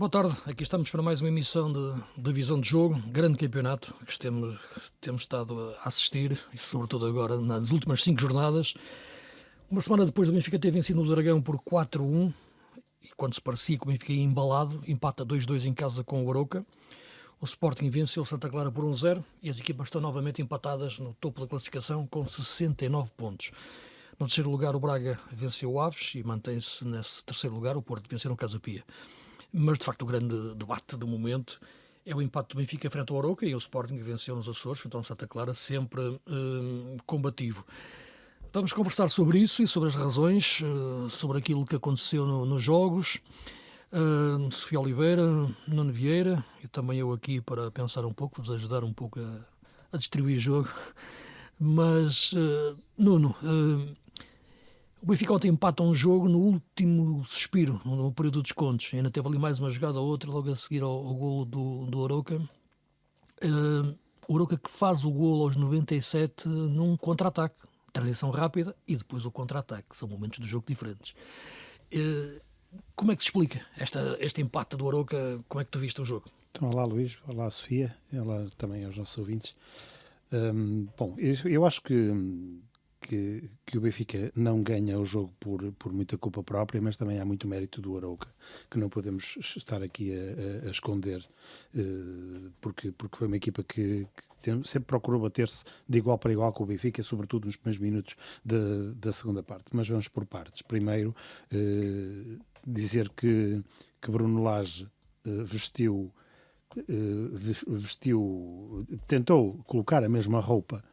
Boa tarde, aqui estamos para mais uma emissão de Visão de Jogo, grande campeonato que temos estado a assistir, e sobretudo agora nas últimas 5 jornadas. Uma semana depois do Benfica ter vencido o Dragão por 4-1, e quando se parecia que o Benfica ia embalado, empata 2-2 em casa com o Arouca. O Sporting venceu o Santa Clara por 1-0 e as equipas estão novamente empatadas no topo da classificação com 69 pontos. No terceiro lugar o Braga venceu o Aves e mantém-se nesse terceiro lugar. O Porto venceu no Casa Pia. Mas, de facto, o grande debate do momento é o empate do Benfica frente ao Arouca e o Sporting venceu nos Açores, frente ao Santa Clara, sempre combativo. Vamos conversar sobre isso e sobre as razões, sobre aquilo que aconteceu nos jogos. Sofia Oliveira, Nuno Vieira e também eu aqui para pensar um pouco, vos ajudar um pouco a distribuir o jogo. Mas, Nuno... O Benfica ontem empata um jogo no último suspiro, no período de descontos. Ainda teve ali mais uma jogada ou outra logo a seguir ao golo do Arouca. O Arouca que faz o golo aos 97 num contra-ataque. Transição rápida e depois o contra-ataque. São momentos do jogo diferentes. Como é que se explica este empate do Arouca? Como é que tu viste o jogo? Então, olá Luís, olá Sofia, olá também aos nossos ouvintes. Eu acho que o Benfica não ganha o jogo por muita culpa própria, mas também há muito mérito do Arouca, que não podemos estar aqui a esconder, porque foi uma equipa que sempre procurou bater-se de igual para igual com o Benfica, sobretudo nos primeiros minutos da segunda parte. Mas vamos por partes. Primeiro, dizer que Bruno Lage tentou colocar a mesma roupa,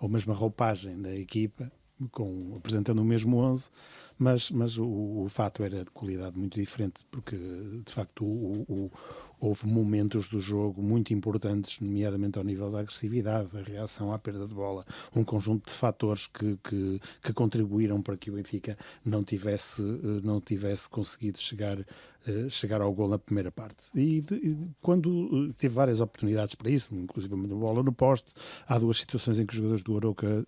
ou a mesma roupagem da equipa, apresentando o mesmo 11, mas o fato era de qualidade muito diferente, porque de facto houve momentos do jogo muito importantes, nomeadamente ao nível da agressividade, da reação à perda de bola, um conjunto de fatores que contribuíram para que o Benfica não tivesse conseguido chegar ao gol na primeira parte. E quando teve várias oportunidades para isso, inclusive uma bola no poste, há duas situações em que os jogadores do Arouca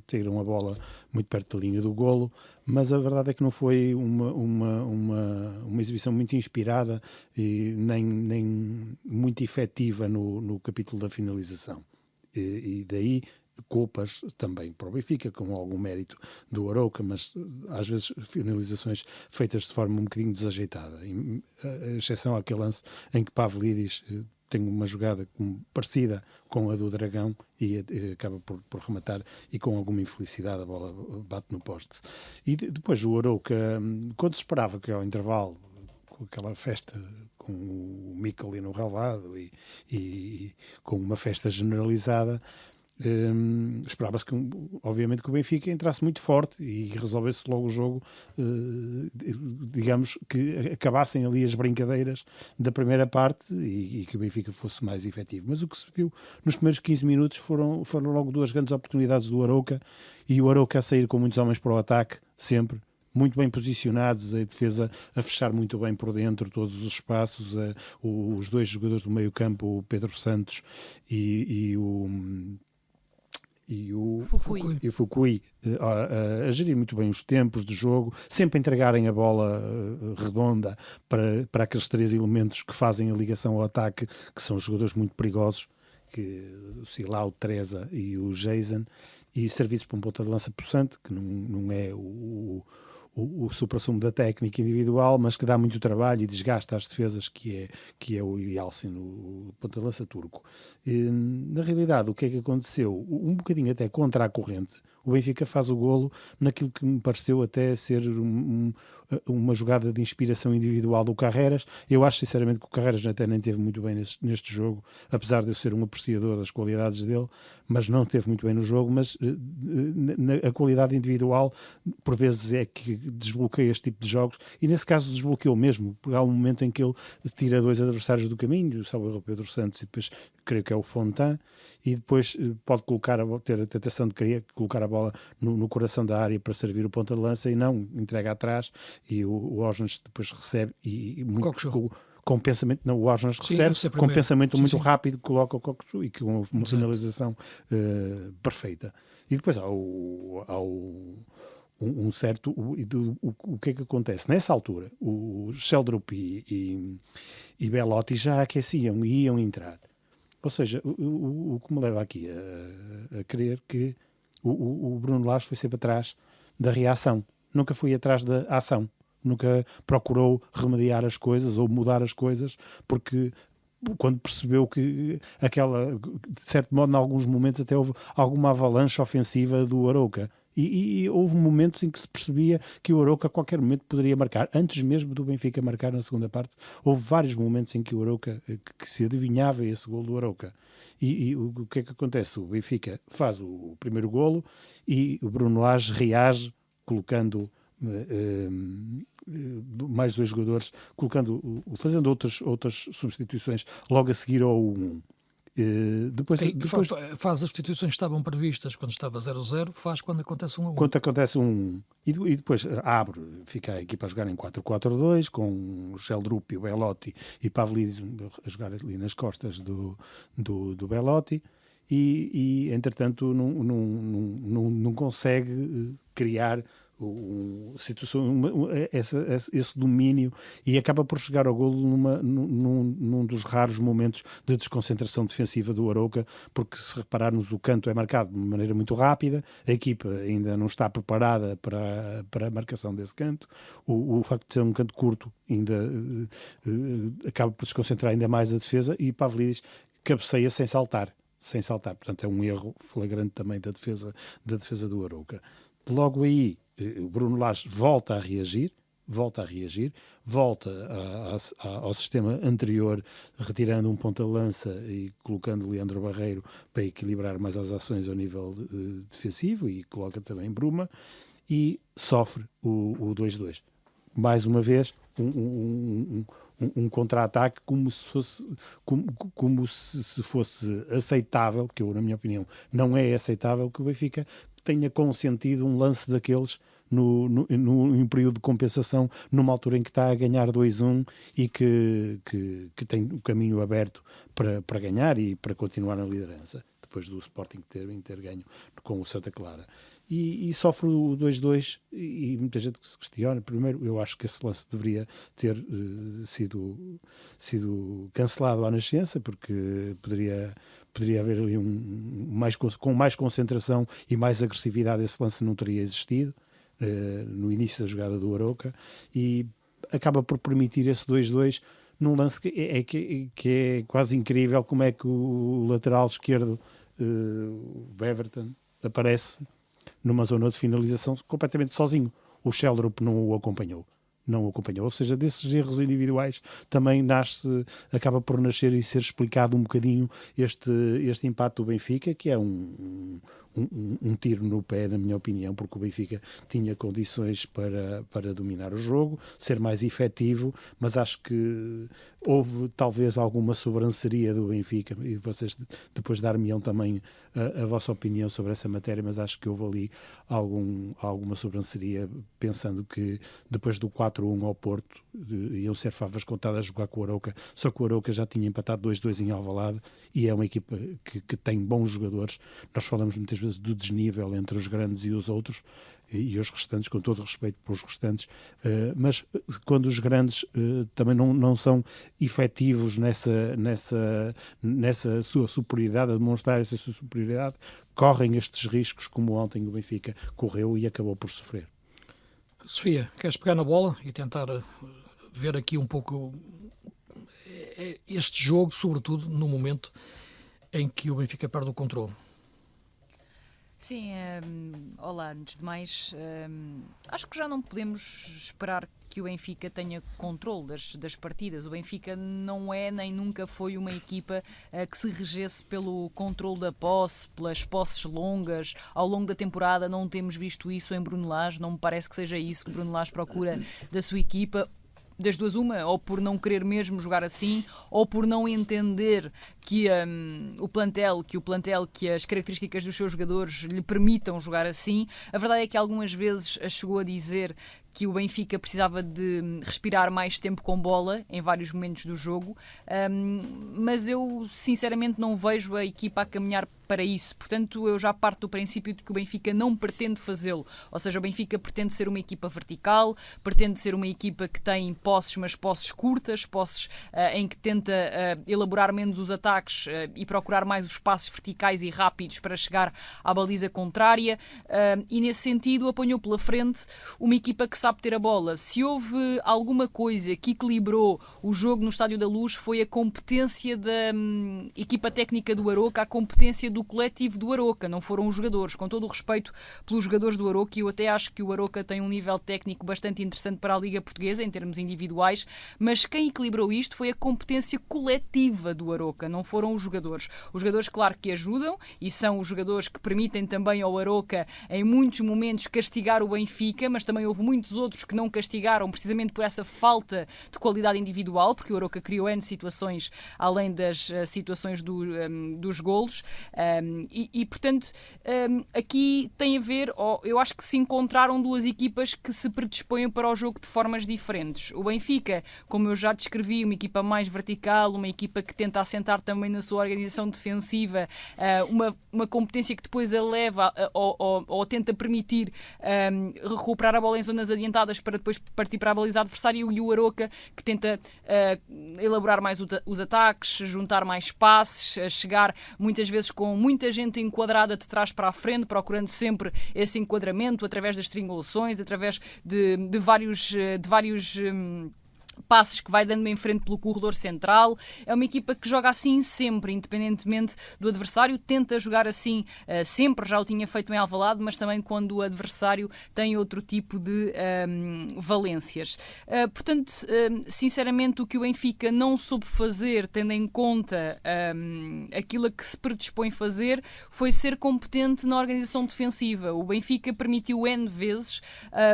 tiram a bola muito perto da linha do golo, mas a verdade é que não foi uma exibição muito inspirada e nem muito efetiva no capítulo da finalização. E daí culpas também para o Benfica, com algum mérito do Arouca, mas às vezes finalizações feitas de forma um bocadinho desajeitada, a exceção àquele lance em que Pavlidis tem uma jogada parecida com a do Dragão e acaba por rematar, e com alguma infelicidade a bola bate no poste. E depois o Arouca, quando se esperava que ao intervalo, com aquela festa com o Mikel ali no relvado e com uma festa generalizada, esperava-se obviamente que o Benfica entrasse muito forte e resolvesse logo o jogo, digamos que acabassem ali as brincadeiras da primeira parte e que o Benfica fosse mais efetivo. Mas o que se viu nos primeiros 15 minutos foram logo duas grandes oportunidades do Arouca, e o Arouca a sair com muitos homens para o ataque, sempre muito bem posicionados, a defesa a fechar muito bem por dentro todos os espaços, os dois jogadores do meio campo, o Pedro Santos e o Fukui a gerir muito bem os tempos de jogo, sempre a entregarem a bola redonda para aqueles três elementos que fazem a ligação ao ataque, que são jogadores muito perigosos, o Silao, o Teresa e o Jason, e servidos por um ponta de lança possante, que não é o supra-sumo da técnica individual, mas que dá muito trabalho e desgasta as defesas, que é o Yalcin, o ponta de lança turco. Na realidade, o que é que aconteceu? Um bocadinho até contra a corrente, o Benfica faz o golo naquilo que me pareceu até ser uma jogada de inspiração individual do Carreras. Eu acho sinceramente que o Carreras até nem teve muito bem neste jogo, apesar de eu ser um apreciador das qualidades dele, mas não teve muito bem no jogo. Mas a qualidade individual por vezes é que desbloqueia este tipo de jogos, e nesse caso desbloqueou mesmo, porque há um momento em que ele tira dois adversários do caminho, salvo o Pedro Santos e depois creio que é o Fontan, e depois pode ter a tentação de querer colocar a bola no coração da área para servir o ponta de lança, e não, entrega atrás, e o Osnas depois recebe e muito com pensamento, não, o Osnas recebe com pensamento muito rápido, coloca o Cockchu e com uma finalização perfeita. E depois há um certo... O que é que acontece? Nessa altura, o Sheldrup e Belotti já aqueciam e iam entrar. Ou seja, o que me leva aqui a crer que o Bruno Lage foi sempre atrás da reação. Nunca foi atrás da ação. Nunca procurou remediar as coisas ou mudar as coisas, porque quando percebeu que de certo modo, em alguns momentos até houve alguma avalanche ofensiva do Arouca. E houve momentos em que se percebia que o Arouca a qualquer momento poderia marcar, antes mesmo do Benfica marcar na segunda parte. Houve vários momentos em que o Arouca, que se adivinhava esse golo do Arouca. E o que é que acontece? O Benfica faz o primeiro golo e o Bruno Lage reage colocando mais dois jogadores, fazendo outras substituições logo a seguir ao 1. Depois faz as substituições que estavam previstas quando estava 0-0, faz quando acontece 1-1. Quando acontece 1-1. E depois fica a equipa a jogar em 4-4-2, com o Sheldrup, o Belotti e Pavlidis a jogar ali nas costas do Belotti. E entretanto não consegue criar esse domínio e acaba por chegar ao golo num dos raros momentos de desconcentração defensiva do Arouca, porque se repararmos o canto é marcado de uma maneira muito rápida, a equipa ainda não está preparada para a marcação desse canto, o facto de ser um canto curto ainda acaba por desconcentrar ainda mais a defesa e Pavlidis cabeceia sem saltar, portanto é um erro flagrante também da defesa do Arouca. Logo aí o Bruno Lage volta a reagir, volta ao sistema anterior, retirando um ponta-lança e colocando Leandro Barreiro para equilibrar mais as ações ao nível defensivo e coloca também Bruma e sofre o 2-2. Mais uma vez, um contra-ataque como se fosse aceitável, que eu, na minha opinião, não é aceitável que o Benfica tenha consentido um lance daqueles em período de compensação, numa altura em que está a ganhar 2-1 e que tem o caminho aberto para ganhar e para continuar na liderança, depois do Sporting ter ganho com o Santa Clara. E sofre o 2-2 e muita gente se questiona. Primeiro, eu acho que esse lance deveria ter sido cancelado à nascença, porque poderia haver ali com mais concentração e mais agressividade, esse lance não teria existido no início da jogada do Arouca, e acaba por permitir esse 2-2 num lance que é quase incrível, como é que o lateral esquerdo, o Beverton, aparece numa zona de finalização completamente sozinho. O Sheldrup não o acompanhou. Ou seja, desses erros individuais também acaba por nascer e ser explicado um bocadinho este impacto do Benfica, que é um tiro no pé, na minha opinião, porque o Benfica tinha condições para dominar o jogo, ser mais efetivo, mas acho que houve talvez alguma sobranceria do Benfica, e vocês depois dar-me-ão também a vossa opinião sobre essa matéria, mas acho que houve ali alguma sobranceria, pensando que depois do 4-1 ao Porto iam ser favas contadas a jogar com o Arouca, só que o Arouca já tinha empatado 2-2 em Alvalade e é uma equipa que tem bons jogadores. Nós falamos muitas vezes do desnível entre os grandes e os outros e os restantes, com todo o respeito pelos restantes, mas quando os grandes também não são efetivos nessa sua superioridade, a demonstrar essa sua superioridade, correm estes riscos como ontem o Benfica correu e acabou por sofrer. Sofia, queres pegar na bola e tentar ver aqui um pouco este jogo, sobretudo no momento em que o Benfica perde o controle? Sim, olá, antes de mais, acho que já não podemos esperar que o Benfica tenha controle das partidas. O Benfica não é nem nunca foi uma equipa que se regesse pelo controle da posse, pelas posses longas. Ao longo da temporada não temos visto isso em Bruno Lage, não me parece que seja isso que Bruno Lage procura da sua equipa. Das duas uma, ou por não querer mesmo jogar assim, ou por não entender que o plantel, que as características dos seus jogadores lhe permitam jogar assim. A verdade é que algumas vezes chegou a dizer que o Benfica precisava de respirar mais tempo com bola em vários momentos do jogo, mas eu sinceramente não vejo a equipa a caminhar para isso. Portanto, eu já parto do princípio de que o Benfica não pretende fazê-lo. Ou seja, o Benfica pretende ser uma equipa vertical, pretende ser uma equipa que tem posses, mas posses curtas, posses em que tenta elaborar menos os ataques e procurar mais os passos verticais e rápidos para chegar à baliza contrária, e nesse sentido apanhou pela frente uma equipa que sabe ter a bola. Se houve alguma coisa que equilibrou o jogo no Estádio da Luz, foi a competência da equipa técnica do Aroca, a competência do coletivo do Aroca, não foram os jogadores. Com todo o respeito pelos jogadores do Aroca, e eu até acho que o Aroca tem um nível técnico bastante interessante para a Liga Portuguesa em termos individuais, mas quem equilibrou isto foi a competência coletiva do Aroca, não foram os jogadores. Os jogadores, claro que ajudam, e são os jogadores que permitem também ao Aroca em muitos momentos castigar o Benfica, mas também houve muitos outros que não castigaram precisamente por essa falta de qualidade individual, porque o Aroca criou N situações além das situações dos golos. Portanto, aqui tem a ver, eu acho que se encontraram duas equipas que se predispõem para o jogo de formas diferentes. O Benfica, como eu já descrevi, uma equipa mais vertical, uma equipa que tenta assentar também na sua organização defensiva, uma competência que depois a leva ou tenta permitir recuperar a bola em zonas adiantadas para depois partir para a baliza adversária, e o Aroca que tenta elaborar mais os ataques, juntar mais passes, chegar muitas vezes com muita gente enquadrada de trás para a frente, procurando sempre esse enquadramento através das triangulações, através de vários passos que vai dando em frente pelo corredor central. É uma equipa que joga assim sempre, independentemente do adversário, tenta jogar assim sempre, já o tinha feito em Alvalade, mas também quando o adversário tem outro tipo de valências. Portanto, sinceramente, o que o Benfica não soube fazer, tendo em conta aquilo a que se predispõe fazer, foi ser competente na organização defensiva. O Benfica permitiu N vezes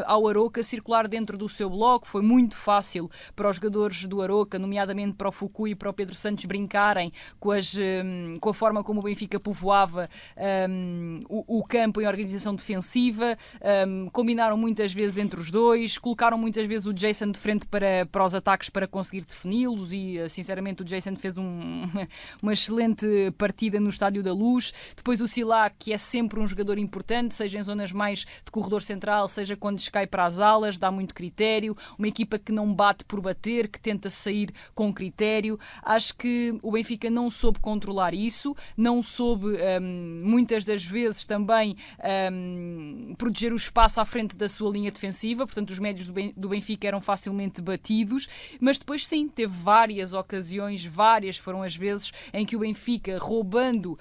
ao Aroca circular dentro do seu bloco, foi muito fácil para os jogadores do Aroca, nomeadamente para o Foucault e para o Pedro Santos, brincarem com a forma como o Benfica povoava o campo em organização defensiva, combinaram muitas vezes entre os dois, colocaram muitas vezes o Jason de frente para os ataques para conseguir defini-los, e sinceramente o Jason fez uma excelente partida no Estádio da Luz. Depois o Sila, que é sempre um jogador importante, seja em zonas mais de corredor central, seja quando se cai para as alas, dá muito critério, uma equipa que não bate por bater, que tenta sair com critério. Acho que o Benfica não soube controlar isso, não soube muitas das vezes também proteger o espaço à frente da sua linha defensiva, portanto os médios do Benfica eram facilmente batidos, mas depois sim, teve várias ocasiões, várias foram as vezes em que o Benfica, roubando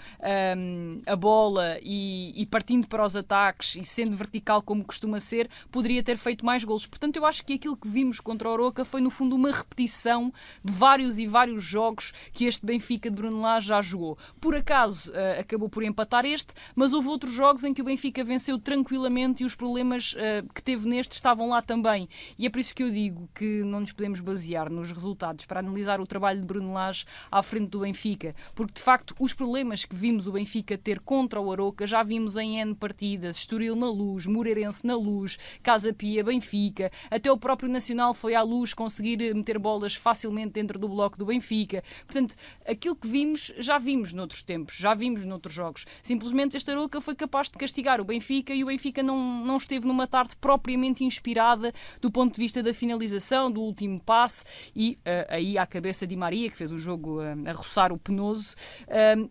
a bola e partindo para os ataques e sendo vertical como costuma ser, poderia ter feito mais golos. Portanto, eu acho que aquilo que vimos contra o Aroca foi no fundo uma repetição de vários e vários jogos que este Benfica de Bruno Lage já jogou. Por acaso acabou por empatar este, mas houve outros jogos em que o Benfica venceu tranquilamente e os problemas que teve neste estavam lá também. E é por isso que eu digo que não nos podemos basear nos resultados para analisar o trabalho de Bruno Lage à frente do Benfica, porque de facto os problemas que vimos o Benfica ter contra o Aroca já vimos em N partidas: Estoril na Luz, Moreirense na Luz, Casa Pia, Benfica, até o próprio Nacional foi à Luz conseguir meter bolas facilmente dentro do bloco do Benfica. Portanto, aquilo que vimos, já vimos noutros tempos, já vimos noutros jogos. Simplesmente este Aroca foi capaz de castigar o Benfica e o Benfica não esteve numa tarde propriamente inspirada do ponto de vista da finalização, do último passe, e aí à cabeça de Maria, que fez o jogo a roçar o penoso,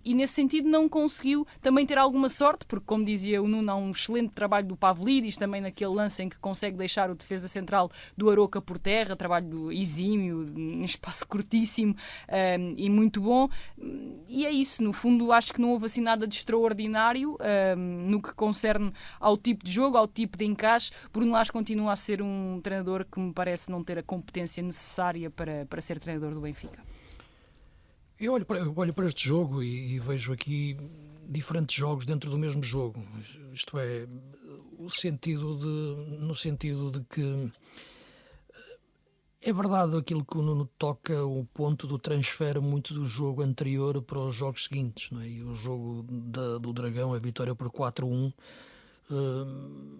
e nesse sentido não conseguiu também ter alguma sorte, porque como dizia o Nuno, há um excelente trabalho do Pavlidis, também naquele lance em que consegue deixar o defesa central do Aroca por terra, trabalho exímio, um espaço curtíssimo e muito bom. E é isso, no fundo acho que não houve assim nada de extraordinário no que concerne ao tipo de jogo, ao tipo de encaixe. Bruno Lage continua a ser um treinador que me parece não ter a competência necessária para ser treinador do Benfica. Eu olho para este jogo e vejo aqui diferentes jogos dentro do mesmo jogo. Isto é, no sentido de que é verdade aquilo que o Nuno toca, o ponto do transfer muito do jogo anterior para os jogos seguintes, não é? E o jogo do Dragão, a vitória por 4-1,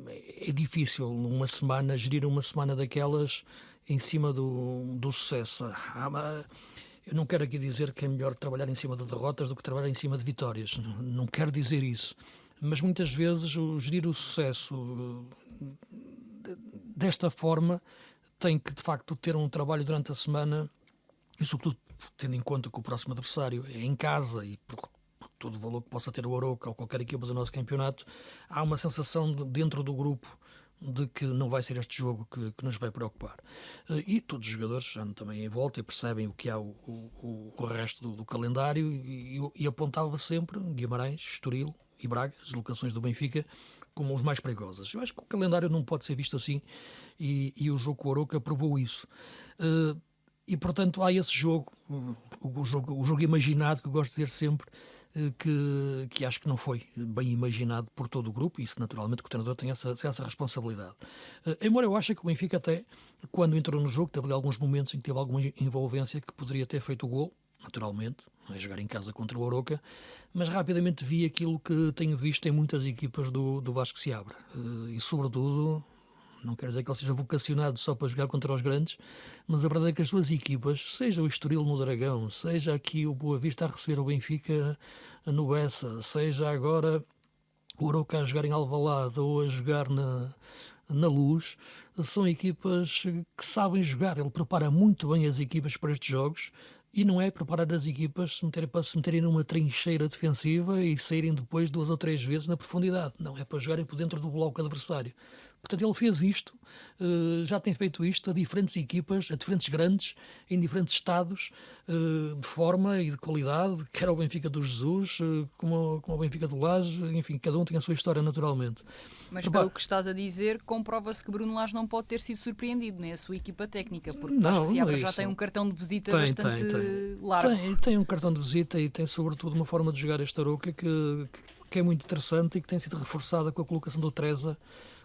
é difícil numa semana, gerir uma semana daquelas em cima do sucesso. Eu não quero aqui dizer que é melhor trabalhar em cima de derrotas do que trabalhar em cima de vitórias. Não quero dizer isso. Mas muitas vezes gerir o sucesso desta forma tem que, de facto, ter um trabalho durante a semana e, sobretudo, tendo em conta que o próximo adversário é em casa e por todo o valor que possa ter o Arouca ou qualquer equipa do nosso campeonato, há uma sensação dentro do grupo de que não vai ser este jogo que nos vai preocupar. E todos os jogadores já também em volta e percebem o que há o resto do calendário e apontava sempre Guimarães, Estoril e Braga, as locações do Benfica, como os mais perigosas. Eu acho que o calendário não pode ser visto assim e o jogo com o Arouca provou isso. E, portanto, há esse jogo, o jogo imaginado, que eu gosto de dizer sempre, que acho que não foi bem imaginado por todo o grupo, e isso naturalmente que o treinador tem essa responsabilidade. Embora eu ache que o Benfica até, quando entrou no jogo, teve ali alguns momentos em que teve alguma envolvência que poderia ter feito o gol, naturalmente, a jogar em casa contra o Arouca, mas rapidamente vi aquilo que tenho visto em muitas equipas do Vasco Seabra, e sobretudo... Não quero dizer que ele seja vocacionado só para jogar contra os grandes, mas a verdade é que as suas equipas, seja o Estoril no Dragão, seja aqui o Boa Vista a receber o Benfica no Bessa, seja agora o Arouca a jogar em Alvalade ou a jogar na Luz, são equipas que sabem jogar. Ele prepara muito bem as equipas para estes jogos e não é preparar as equipas para se meterem numa trincheira defensiva e saírem depois 2 ou 3 vezes na profundidade. Não, é para jogarem por dentro do bloco adversário. Portanto, ele fez isto, já tem feito isto a diferentes equipas, a diferentes grandes, em diferentes estados, de forma e de qualidade, quer ao Benfica do Jesus, como ao Benfica do Lage, enfim, cada um tem a sua história naturalmente. Mas para o que estás a dizer, comprova-se que Bruno Lage não pode ter sido surpreendido, nem a sua equipa técnica, porque Vasco Seabra já tem um cartão de visita bastante largo. Tem um cartão de visita e tem sobretudo uma forma de jogar este Arouca que é muito interessante e que tem sido reforçada com a colocação do Treza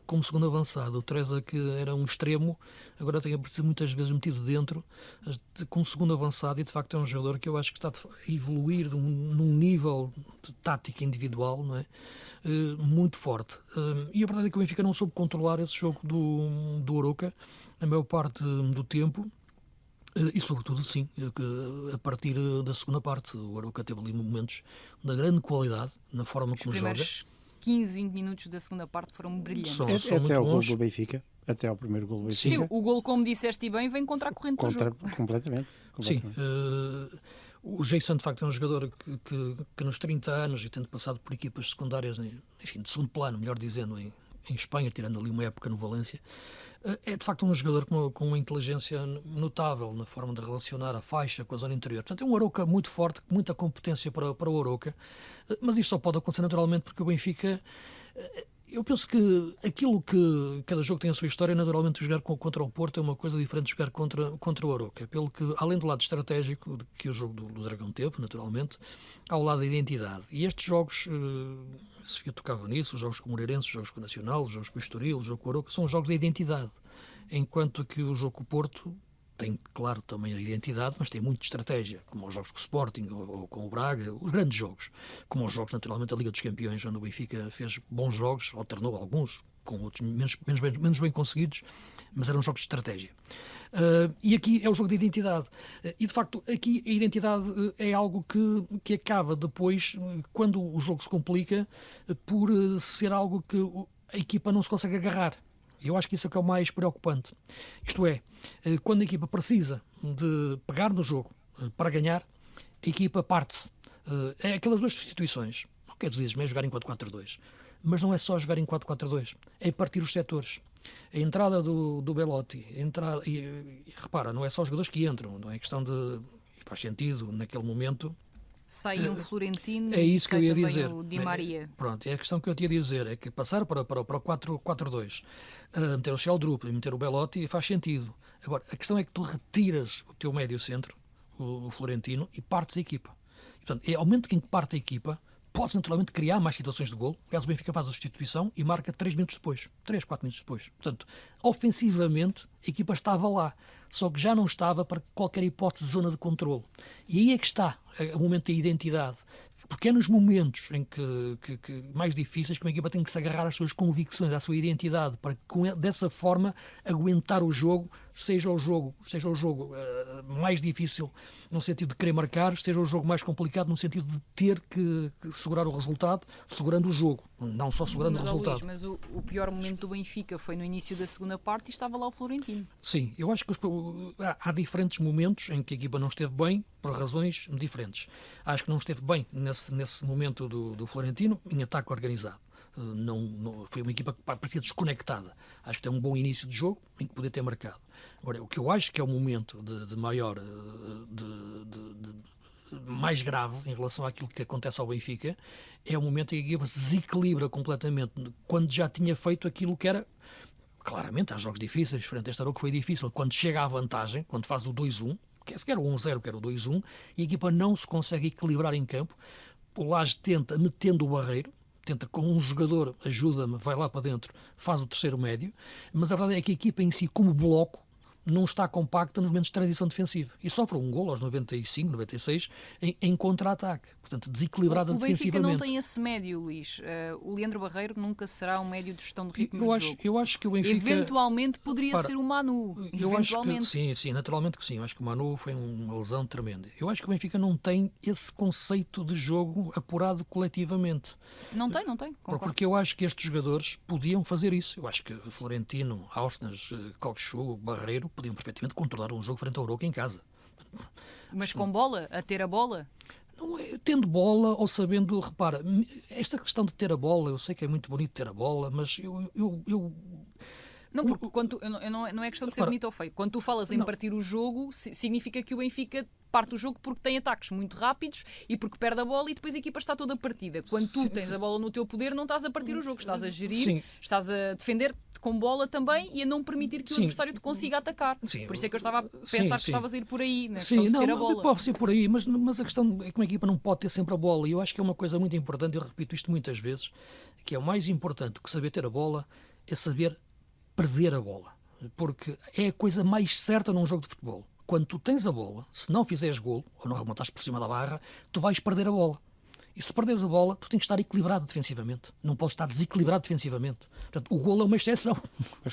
como segundo avançado. O Treza, que era um extremo, agora tem aparecido muitas vezes metido dentro como segundo avançado, e de facto é um jogador que eu acho que está a evoluir num nível de tática individual, não é? Muito forte. E a verdade é que o Benfica não soube controlar esse jogo do Arouca a maior parte do tempo. E sobretudo, sim, a partir da segunda parte, o Arouca teve ali momentos de grande qualidade na forma como joga. 15, 20 minutos da segunda parte foram brilhantes. São até ao gol bons. do Benfica, até ao primeiro gol do Benfica. Sim, o gol, como disseste e bem, vem contra a corrente do jogo. Completamente. Sim, o Jason de facto é um jogador que nos 30 anos, e tendo passado por equipas secundárias, enfim, de segundo plano, melhor dizendo, em Espanha, tirando ali uma época no Valência, é de facto um jogador com uma inteligência notável na forma de relacionar a faixa com a zona interior. Portanto, é um Arouca muito forte, com muita competência para o Arouca, mas isto só pode acontecer naturalmente porque o Benfica... Eu penso que aquilo que cada jogo tem a sua história, naturalmente jogar contra o Porto é uma coisa diferente de jogar contra o Arouca, pelo que, além do lado estratégico que o jogo do Dragão teve, naturalmente, há o lado da identidade. E estes jogos, se Sofia tocava nisso, os jogos com o Moreirense, os jogos com o Nacional, os jogos com o Estoril, os jogos com o Arouca, são jogos de identidade, enquanto que o jogo com o Porto tem, claro, também a identidade, mas tem muita estratégia, como os jogos com o Sporting ou com o Braga, os grandes jogos, como os jogos, naturalmente, da Liga dos Campeões, onde o Benfica fez bons jogos, alternou alguns, com outros menos bem conseguidos, mas eram jogos de estratégia. E aqui é o jogo de identidade. E, de facto, aqui a identidade é algo que acaba depois, quando o jogo se complica, por ser algo que a equipa não se consegue agarrar. Eu acho que isso é que é o mais preocupante. Isto é, quando a equipa precisa de pegar no jogo para ganhar, a equipa parte-se. É aquelas duas substituições. O que é que tu dizes mesmo jogar em 4-4-2? Mas não é só jogar em 4-4-2, é partir os setores. A entrada do Belotti, e repara, não é só os jogadores que entram, não é questão de... Faz sentido, naquele momento... Sai um Florentino é isso e que eu sai ia também dizer. o Di Maria. Pronto, é a questão que eu te ia dizer, é que passar para o 4-4-2, meter o Sheldrup e meter o Belotti faz sentido. Agora, a questão é que tu retiras o teu médio centro, o Florentino, e partes a equipa. E, portanto, ao momento em que parte a equipa, podes naturalmente criar mais situações de golo. Aliás, o Benfica faz a substituição e marca 3 minutos depois, 3, 4 minutos depois. Portanto, ofensivamente, a equipa estava lá, só que já não estava para qualquer hipótese de zona de controle. E aí é que está o momento da identidade. Porque é nos momentos em que mais difíceis que uma equipa tem que se agarrar às suas convicções, à sua identidade, para dessa forma aguentar o jogo, seja o jogo mais difícil no sentido de querer marcar, seja o jogo mais complicado no sentido de ter que segurar o resultado, segurando o jogo, não só segurando o resultado. Luís, mas o pior momento do Benfica foi no início da segunda parte e estava lá o Florentino. Sim, eu acho que há diferentes momentos em que a equipa não esteve bem, por razões diferentes. Acho que não esteve bem nesse momento do Florentino, em ataque organizado. Não, foi uma equipa que parecia desconectada. Acho que tem um bom início de jogo em que podia ter marcado. Agora, o que eu acho que é o momento de maior, mais grave em relação àquilo que acontece ao Benfica, é o momento em que a equipa se desequilibra completamente, quando já tinha feito aquilo que era. Claramente, há jogos difíceis, frente a este Aroca foi difícil. Quando chega à vantagem, quando faz o 2-1, quer o 1-0, quer o 2-1, e a equipa não se consegue equilibrar em campo, o Lage tenta, metendo o Barreiro, tenta com um jogador, ajuda-me, vai lá para dentro, faz o terceiro médio, mas a verdade é que a equipa em si, como bloco, não está compacta nos momentos de transição defensiva. E sofre um golo aos 95, 96, em contra-ataque. Portanto, desequilibrada defensivamente. O Benfica não tem esse médio, Luís. O Leandro Barreiro nunca será um médio de gestão de ritmos de jogo. Eu acho que o Benfica... Eventualmente poderia ser o Manu. Eu acho que sim, naturalmente que sim. Eu acho que o Manu foi uma lesão tremenda. Eu acho que o Benfica não tem esse conceito de jogo apurado coletivamente. Não tem, concordo. Porque eu acho que estes jogadores podiam fazer isso. Eu acho que Florentino, Ausnas, Cockchu, Barreiro podiam perfeitamente controlar um jogo frente ao Aroca em casa. Mas com bola? A ter a bola? Não é tendo bola ou sabendo, repara, esta questão de ter a bola, eu sei que é muito bonito ter a bola, mas não, porque quando não é questão de ser bonito ou feio. Quando tu falas em partir o jogo, significa que o Benfica parte o jogo porque tem ataques muito rápidos e porque perde a bola e depois a equipa está toda partida. Quando tu tens a bola no teu poder, não estás a partir o jogo, estás a gerir, estás a defender com bola também e a não permitir que o adversário te consiga atacar. Por isso é que eu estava a pensar que estavas a ir por aí, na questão de ter a bola. Pode ser por aí, mas a questão é que uma equipa não pode ter sempre a bola, e eu acho que é uma coisa muito importante, eu repito isto muitas vezes, que é o mais importante que saber ter a bola é saber perder a bola, porque é a coisa mais certa num jogo de futebol. Quando tu tens a bola, se não fizeres golo, ou não rematares por cima da barra, tu vais perder a bola. E se perderes a bola, tu tens que estar equilibrado defensivamente. Não podes estar desequilibrado defensivamente. Portanto, o golo é uma exceção.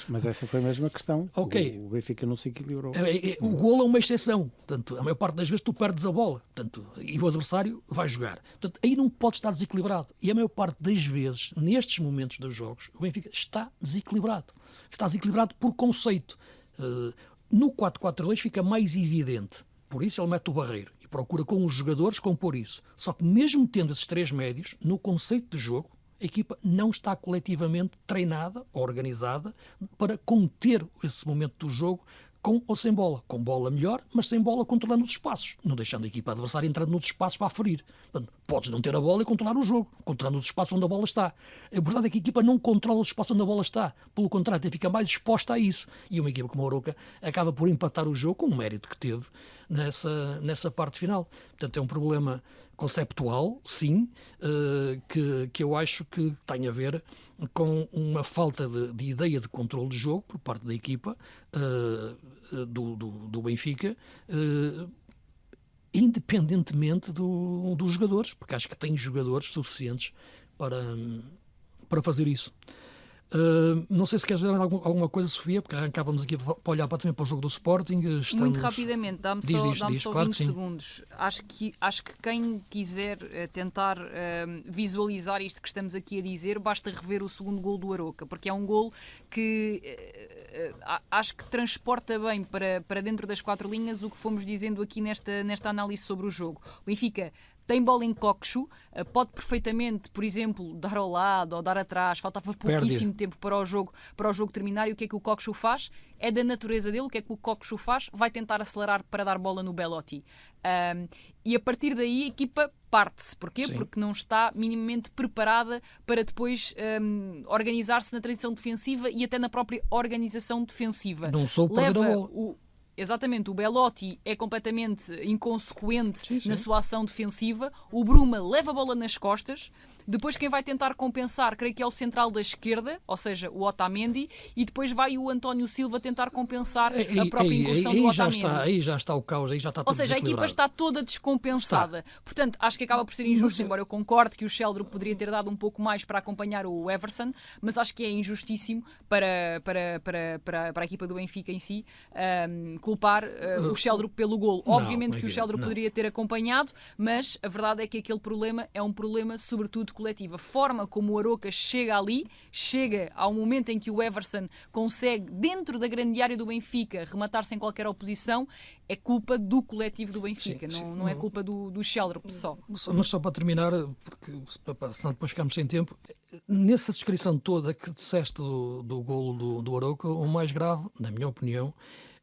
Mas essa foi a mesma questão. Okay. O Benfica não se equilibrou. O golo é uma exceção. Portanto, a maior parte das vezes tu perdes a bola. Portanto, e o adversário vai jogar. Portanto, aí não pode estar desequilibrado. E a maior parte das vezes, nestes momentos dos jogos, o Benfica está desequilibrado. Está desequilibrado por conceito. No 4-4-2 fica mais evidente. Por isso ele mete o Barreiro e procura com os jogadores compor isso. Só que mesmo tendo esses três médios, no conceito de jogo, a equipa não está coletivamente treinada ou organizada para conter esse momento do jogo com ou sem bola. Com bola melhor, mas sem bola controlando os espaços, não deixando a equipa adversária entrando nos espaços para aferir. Portanto, podes não ter a bola e controlar o jogo, controlando os espaços onde a bola está. A verdade é que a equipa não controla os espaços onde a bola está. Pelo contrário, fica mais exposta a isso. E uma equipa como a Aroca acaba por empatar o jogo com o mérito que teve nessa parte final. Portanto, é um problema conceptual, sim, que eu acho que tem a ver com uma falta de ideia de controle de jogo por parte da equipa do Benfica, independentemente dos jogadores, porque acho que tem jogadores suficientes para fazer isso. Não sei se queres dizer alguma coisa, Sofia, porque arrancávamos aqui para olhar também para o jogo do Sporting. Muito rapidamente, dá-me só claro 20 segundos. Acho que quem quiser tentar visualizar isto que estamos aqui a dizer, basta rever o segundo gol do Aroca, porque é um gol que acho que transporta bem para dentro das quatro linhas o que fomos dizendo aqui nesta análise sobre o jogo. O Benfica tem bola em Cockchu, pode perfeitamente, por exemplo, dar ao lado ou dar atrás, faltava pouquíssimo tempo para o jogo terminar, e o que é que o Cockchu faz? É da natureza dele. O que é que o Cockchu faz? Vai tentar acelerar para dar bola no Belotti. E a partir daí a equipa parte-se. Porquê? Sim. Porque não está minimamente preparada para depois organizar-se na transição defensiva e até na própria organização defensiva. Não soube perder a bola. exatamente, o Belotti é completamente inconsequente Sim. na sua ação defensiva, o Bruma leva a bola nas costas, depois quem vai tentar compensar, creio que é o central da esquerda, ou seja, o Otamendi, e depois vai o António Silva tentar compensar a própria incursão do Otamendi. Aí já está o caos, aí já está tudo Ou seja, a equipa está toda descompensada. Portanto, acho que acaba por ser injusto, embora eu concorde que o Sheldon poderia ter dado um pouco mais para acompanhar o Everson, mas acho que é injustíssimo para a equipa do Benfica em si culpar o Sheldon pelo golo. Obviamente que o Sheldon poderia ter acompanhado, mas a verdade é que aquele problema é um problema sobretudo coletivo. A forma como o Aroca chega ali, chega ao momento em que o Everson consegue, dentro da grande área do Benfica, rematar sem qualquer oposição, é culpa do coletivo do Benfica, não é culpa do Sheldon só. Mas só para terminar, porque senão depois ficamos sem tempo, nessa descrição toda que disseste do golo do Aroca, o mais grave, na minha opinião,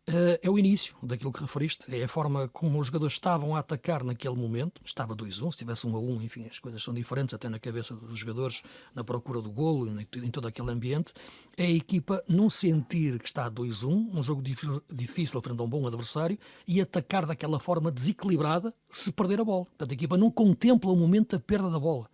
é o início daquilo que referiste, é a forma como os jogadores estavam a atacar naquele momento. Estava 2-1, se tivesse 1-1, enfim, as coisas são diferentes até na cabeça dos jogadores, na procura do golo, em todo aquele ambiente. É a equipa não sentir que está 2-1, um jogo difícil frente a um bom adversário, e atacar daquela forma desequilibrada se perder a bola. Portanto, a equipa não contempla o momento da perda da bola.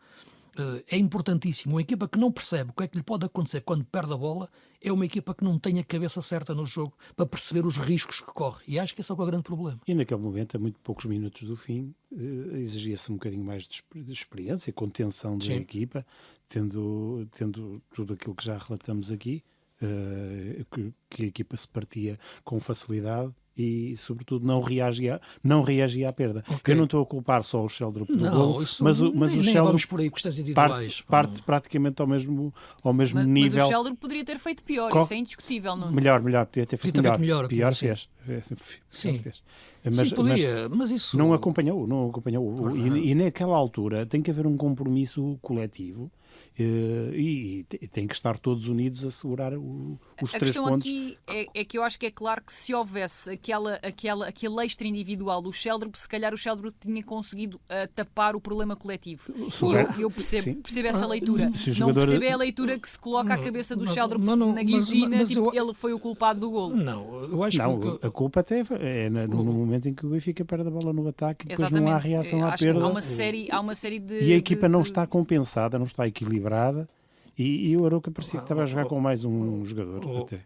É importantíssimo. Uma equipa que não percebe o que é que lhe pode acontecer quando perde a bola é uma equipa que não tem a cabeça certa no jogo para perceber os riscos que corre. E acho que esse é o grande problema. E naquele momento, a muito poucos minutos do fim, exigia-se um bocadinho mais de experiência, contenção da equipa, tendo tudo aquilo que já relatamos aqui, que a equipa se partia com facilidade e, sobretudo, não reagia à perda. Okay. Eu não estou a culpar só o Sheldon pelo golo, mas o Sheldon vamos por aí questões individuais. Parte praticamente ao mesmo nível. Mas o Sheldon poderia ter feito pior, isso é indiscutível. Não? Melhor, podia ter feito melhor. Pior sim. fez. Sim, podia, mas isso... Não acompanhou. E naquela altura tem que haver um compromisso coletivo e tem que estar todos unidos a segurar os 3 pontos. A questão aqui é que eu acho que é claro que se houvesse aquele extra individual do Sheldon, se calhar o Sheldon tinha conseguido tapar o problema coletivo. Eu percebo essa leitura. Não percebo a leitura que se coloca à cabeça do Sheldon na guilhotina, ele foi o culpado do golo. Não, eu acho que... A culpa até é no momento em que o Benfica perde a bola no ataque e depois não há reação à perda. Há uma série de... E a equipa não está compensada, não está equilibrada, e o Aroca parecia que estava a jogar com mais um jogador. Até.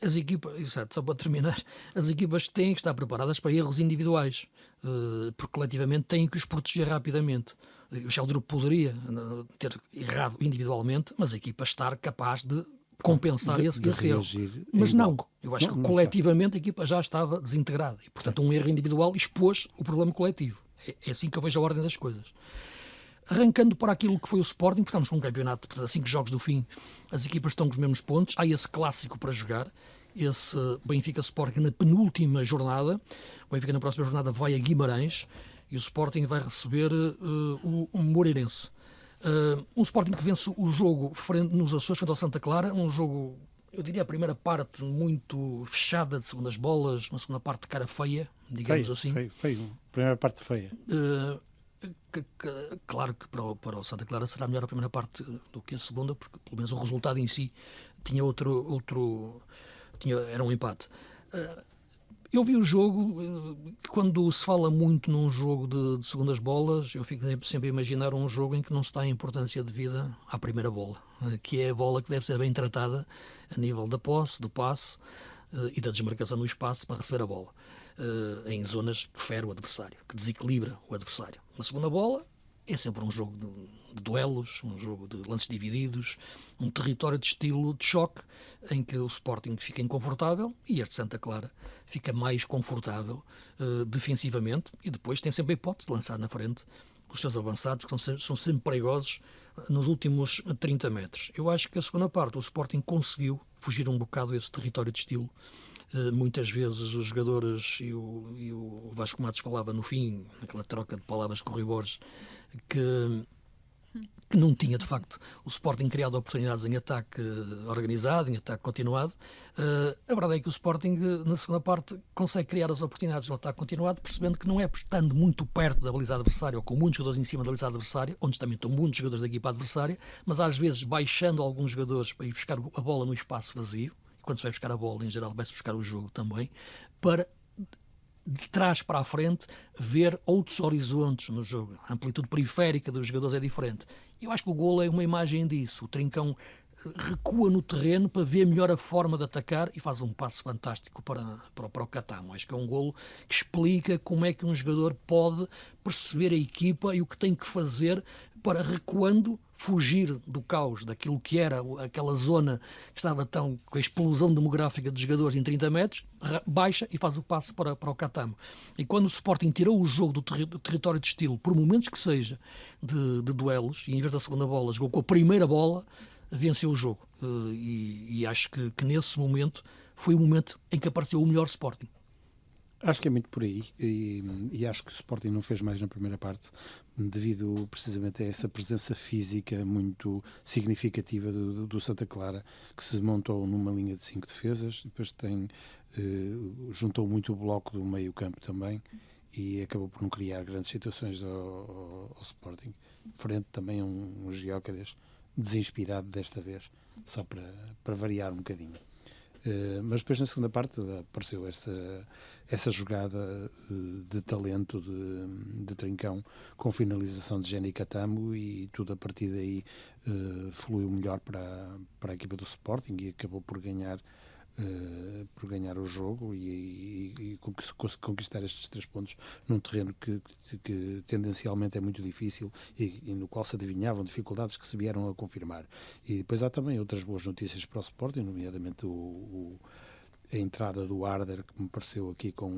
As equipas, exato, só para terminar, as equipas têm que estar preparadas para erros individuais, porque coletivamente têm que os proteger rapidamente. O Sheldon poderia ter errado individualmente, mas a equipa estar capaz de compensar esse erro. Mas não, eu acho que coletivamente a equipa já estava desintegrada e, portanto, um erro individual expôs o problema coletivo. É assim que eu vejo a ordem das coisas. Arrancando para aquilo que foi o Sporting, porque estamos com um campeonato a 5 jogos do fim, as equipas estão com os mesmos pontos, há esse clássico para jogar, esse Benfica-Sporting na penúltima jornada. O Benfica na próxima jornada vai a Guimarães e o Sporting vai receber o Moreirense. Um Sporting que vence o jogo nos Açores frente ao Santa Clara, um jogo, eu diria, a primeira parte muito fechada de segundas bolas, uma segunda parte de cara feia, digamos assim. Feio. Primeira parte feia. Claro que para o Santa Clara será melhor a primeira parte do que a segunda, porque pelo menos o resultado em si tinha era um empate. Eu vi o jogo, quando se fala muito num jogo de segundas bolas, eu fico sempre a imaginar um jogo em que não se dá a importância devida à primeira bola, que é a bola que deve ser bem tratada a nível da posse, do passe e da desmarcação no espaço para receber a bola, em zonas que fere o adversário, que desequilibra o adversário. Na segunda bola é sempre um jogo de duelos, um jogo de lances divididos, um território de estilo de choque, em que o Sporting fica inconfortável e este Santa Clara fica mais confortável defensivamente, e depois tem sempre a hipótese de lançar na frente os seus avançados, que são sempre perigosos nos últimos 30 metros. Eu acho que a segunda parte o Sporting conseguiu fugir um bocado a esse território de estilo. Muitas vezes os jogadores, e o Vasco Matos falava no fim, naquela troca de palavras com o Rui Borges, que não tinha, de facto, o Sporting criado oportunidades em ataque organizado, em ataque continuado. A verdade é que o Sporting, na segunda parte, consegue criar as oportunidades no ataque continuado, percebendo que não é estando muito perto da baliza adversária, ou com muitos jogadores em cima da baliza adversária, onde também estão muitos jogadores da equipa adversária, mas às vezes baixando alguns jogadores para ir buscar a bola no espaço vazio. Quando se vai buscar a bola, em geral, vai-se buscar o jogo também. para, de trás para a frente, ver outros horizontes no jogo. A amplitude periférica dos jogadores é diferente. Eu acho que o golo é uma imagem disso. O Trincão recua no terreno para ver melhor a forma de atacar e faz um passo fantástico para o Catamo. Acho que é um golo que explica como é que um jogador pode perceber a equipa e o que tem que fazer para, recuando, fugir do caos, daquilo que era aquela zona que estava tão com a explosão demográfica de jogadores em 30 metros, baixa e faz o passo para o Catamo. E quando o Sporting tirou o jogo do território de estilo, por momentos que seja, de duelos, e em vez da segunda bola jogou com a primeira bola, venceu o jogo. E acho que nesse momento foi o momento em que apareceu o melhor Sporting. Acho que é muito por aí e acho que o Sporting não fez mais na primeira parte devido precisamente a essa presença física muito significativa do Santa Clara, que se montou numa linha de 5 defesas, depois juntou muito o bloco do meio campo também e acabou por não criar grandes situações ao Sporting, frente também a um Gyökeres desinspirado desta vez, só para variar um bocadinho. Mas depois na segunda parte apareceu essa jogada de talento de Trincão com finalização de Jenny Catamo e tudo a partir daí fluiu melhor para a equipa do Sporting e acabou por ganhar o jogo e conquistar estes 3 pontos num terreno que tendencialmente é muito difícil e no qual se adivinhavam dificuldades que se vieram a confirmar. E depois há também outras boas notícias para o Sporting, nomeadamente a entrada do Arder, que me pareceu aqui com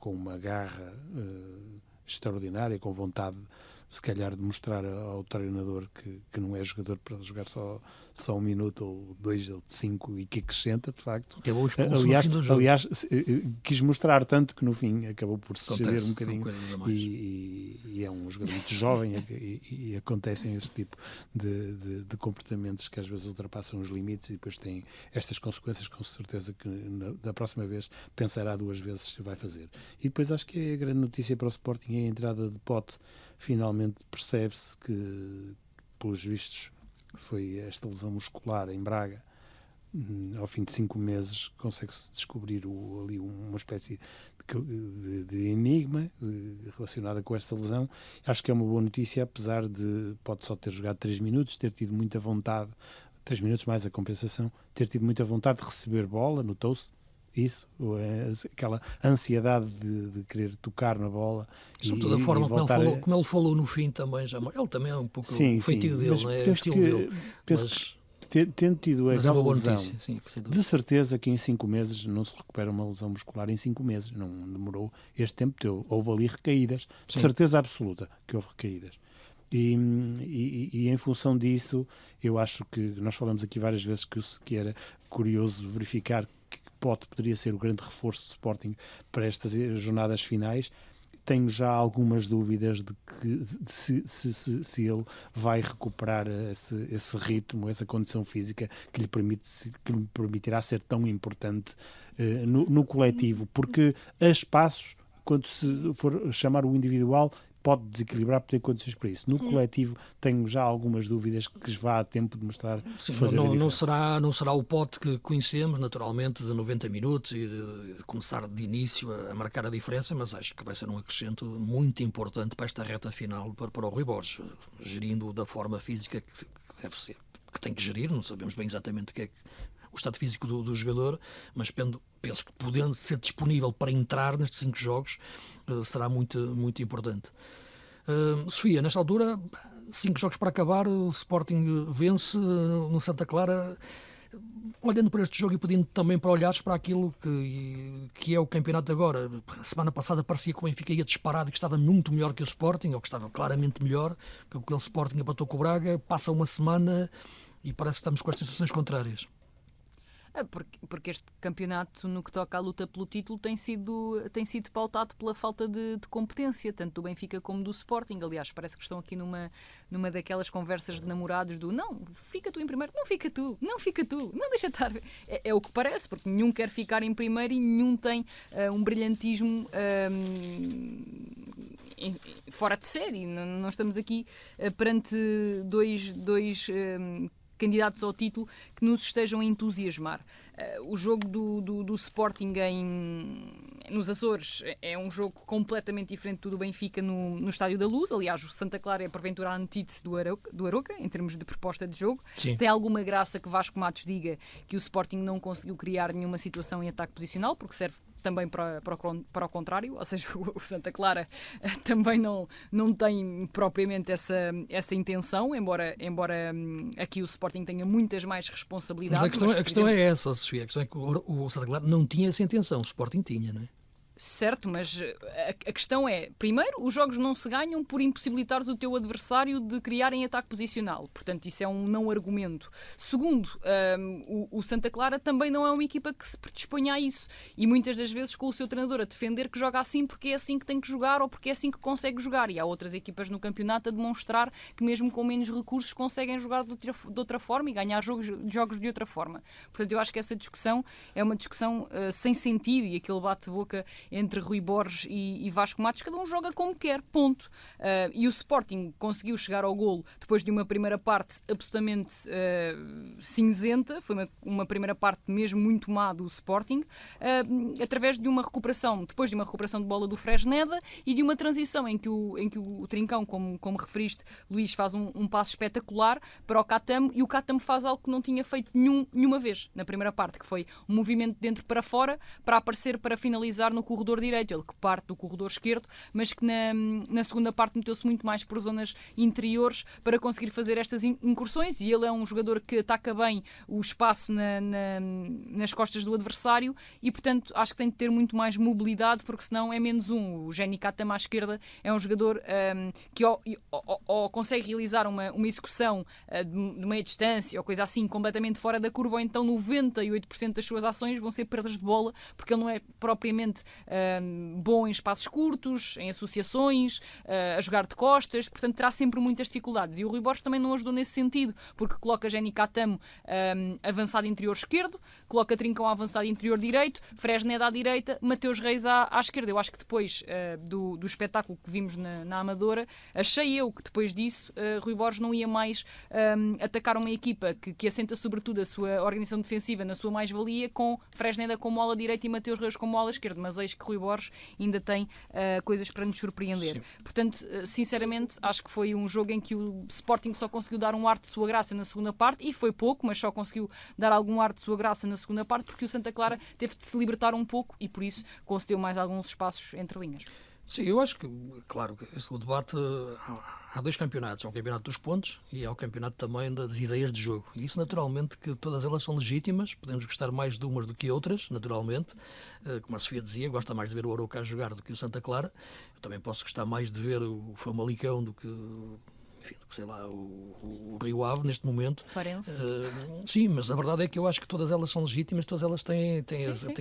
uma garra extraordinária, com vontade se calhar de mostrar ao treinador que não é jogador para jogar só 1 minuto ou 2 ou 5 e que acrescenta, de facto. Acabou expulso no fim do jogo. Aliás, quis mostrar tanto que no fim acabou por se ceder um bocadinho e é um jogador muito jovem e acontecem este tipo de comportamentos que às vezes ultrapassam os limites e depois têm estas consequências, com certeza que da próxima vez pensará 2 vezes se vai fazer. E depois acho que a grande notícia para o Sporting é a entrada de Pote. Finalmente percebe-se que, pelos vistos, foi esta lesão muscular em Braga. Ao fim de 5 meses consegue-se descobrir ali uma espécie de enigma relacionada com esta lesão. Acho que é uma boa notícia, apesar de pode só ter jogado 3 minutos, ter tido muita vontade, 3 minutos mais a compensação, ter tido muita vontade de receber bola, notou-se isso, aquela ansiedade de querer tocar na bola. Sobretudo a forma como ele falou no fim também. Ele também é um pouco o feitio dele, não é? O estilo dele. Tendo tido mas é uma boa lesão, notícia, sim, de certeza que em 5 meses não se recupera uma lesão muscular em 5 meses. Não demorou este tempo todo. Houve ali recaídas, de certeza absoluta que houve recaídas. E em função disso, eu acho que nós falamos aqui várias vezes que era curioso verificar poderia ser o grande reforço do Sporting para estas jornadas finais. Tenho já algumas dúvidas de se ele vai recuperar esse ritmo, essa condição física que lhe permitirá ser tão importante no coletivo, porque a espaços, quando se for chamar o individual, pode desequilibrar, pode ter condições para isso. No coletivo tenho já algumas dúvidas que vá a tempo de mostrar. Sim, não será o Pote que conhecemos, naturalmente, de 90 minutos e de começar de início a marcar a diferença, mas acho que vai ser um acrescento muito importante para esta reta final para o Rui Borges, gerindo da forma física que deve ser, que tem que gerir, não sabemos bem exatamente o que é o estado físico do jogador, mas penso que podendo ser disponível para entrar nestes 5 jogos será muito, muito importante. Sofia, nesta altura, 5 jogos para acabar, o Sporting vence no Santa Clara. Olhando para este jogo e pedindo também para olhares para aquilo que é o campeonato agora. A semana passada parecia que o Benfica ia disparado e que estava muito melhor que o Sporting, ou que estava claramente melhor que aquele Sporting empatou com o Braga. Passa uma semana e parece que estamos com as sensações contrárias. Porque este campeonato, no que toca à luta pelo título, tem sido pautado pela falta de competência, tanto do Benfica como do Sporting. Aliás, parece que estão aqui numa daquelas conversas de namorados do não, fica tu em primeiro, não fica tu, não deixa estar. É o que parece, porque nenhum quer ficar em primeiro e nenhum tem um brilhantismo fora de série. Não estamos aqui perante dois candidatos ao título que nos estejam a entusiasmar. O jogo do Sporting nos Açores é um jogo completamente diferente do Benfica no Estádio da Luz. Aliás, o Santa Clara é porventura a antítese do Arouca em termos de proposta de jogo. Sim. Tem alguma graça que Vasco Matos diga que o Sporting não conseguiu criar nenhuma situação em ataque posicional, porque serve também para o contrário, ou seja, o Santa Clara também não tem propriamente essa intenção, embora aqui o Sporting tenha muitas mais responsabilidades. Mas a questão é essa, Sofia. A questão é que o Santa Clara não tinha essa intenção, o Sporting tinha, não é? Certo, mas a questão é, primeiro, os jogos não se ganham por impossibilitares o teu adversário de criar em ataque posicional. Portanto, isso é um não argumento. Segundo, o Santa Clara também não é uma equipa que se predisponha a isso. E muitas das vezes com o seu treinador a defender que joga assim porque é assim que tem que jogar ou porque é assim que consegue jogar. E há outras equipas no campeonato a demonstrar que mesmo com menos recursos conseguem jogar de outra forma e ganhar jogos de outra forma. Portanto, eu acho que essa discussão é uma discussão sem sentido, e aquele bate-boca entre Rui Borges e Vasco Matos, cada um joga como quer, ponto. E o Sporting conseguiu chegar ao golo depois de uma primeira parte absolutamente cinzenta, foi uma primeira parte mesmo muito má do Sporting, através de uma recuperação, depois de uma recuperação de bola do Fresneda e de uma transição em que o Trincão, como referiste, Luís, faz um passo espetacular para o Catamo, e o Catamo faz algo que não tinha feito nenhuma vez na primeira parte, que foi um movimento de dentro para fora para aparecer, para finalizar no corredor direito, ele que parte do corredor esquerdo, mas que na segunda parte meteu-se muito mais por zonas interiores para conseguir fazer estas incursões, e ele é um jogador que ataca bem o espaço nas costas do adversário e, portanto, acho que tem de ter muito mais mobilidade, porque senão é menos um. O Jenny Catamo à esquerda é um jogador que ou consegue realizar uma execução de meia distância ou coisa assim completamente fora da curva, ou então 98% das suas ações vão ser perdas de bola, porque ele não é propriamente bom em espaços curtos, em associações, a jogar de costas, portanto terá sempre muitas dificuldades. E o Rui Borges também não ajudou nesse sentido, porque coloca Jenny Catamo avançado interior esquerdo, coloca Trincão avançado interior direito, Fresneda à direita, Mateus Reis à esquerda. Eu acho que depois do espetáculo que vimos na Amadora, achei eu que depois disso Rui Borges não ia mais atacar uma equipa que assenta sobretudo a sua organização defensiva na sua mais-valia, com Fresneda como ala direita e Mateus Reis como ala esquerda, mas eis que Rui Borges ainda tem coisas para nos surpreender. Sim. Portanto, sinceramente, acho que foi um jogo em que o Sporting só conseguiu dar um ar de sua graça na segunda parte, e foi pouco, mas só conseguiu dar algum ar de sua graça na segunda parte, porque o Santa Clara teve de se libertar um pouco e por isso concedeu mais alguns espaços entre linhas. Sim, eu acho que, claro, o debate, há dois campeonatos, há o campeonato dos pontos e há o campeonato também das ideias de jogo. E isso, naturalmente, que todas elas são legítimas, podemos gostar mais de umas do que outras, naturalmente. Como a Sofia dizia, gosta mais de ver o Arouca a jogar do que o Santa Clara. Eu também posso gostar mais de ver o Famalicão do que... Enfim, sei lá, o Rio Ave neste momento. Farense. Sim, mas a verdade é que eu acho que todas elas são legítimas, todas elas têm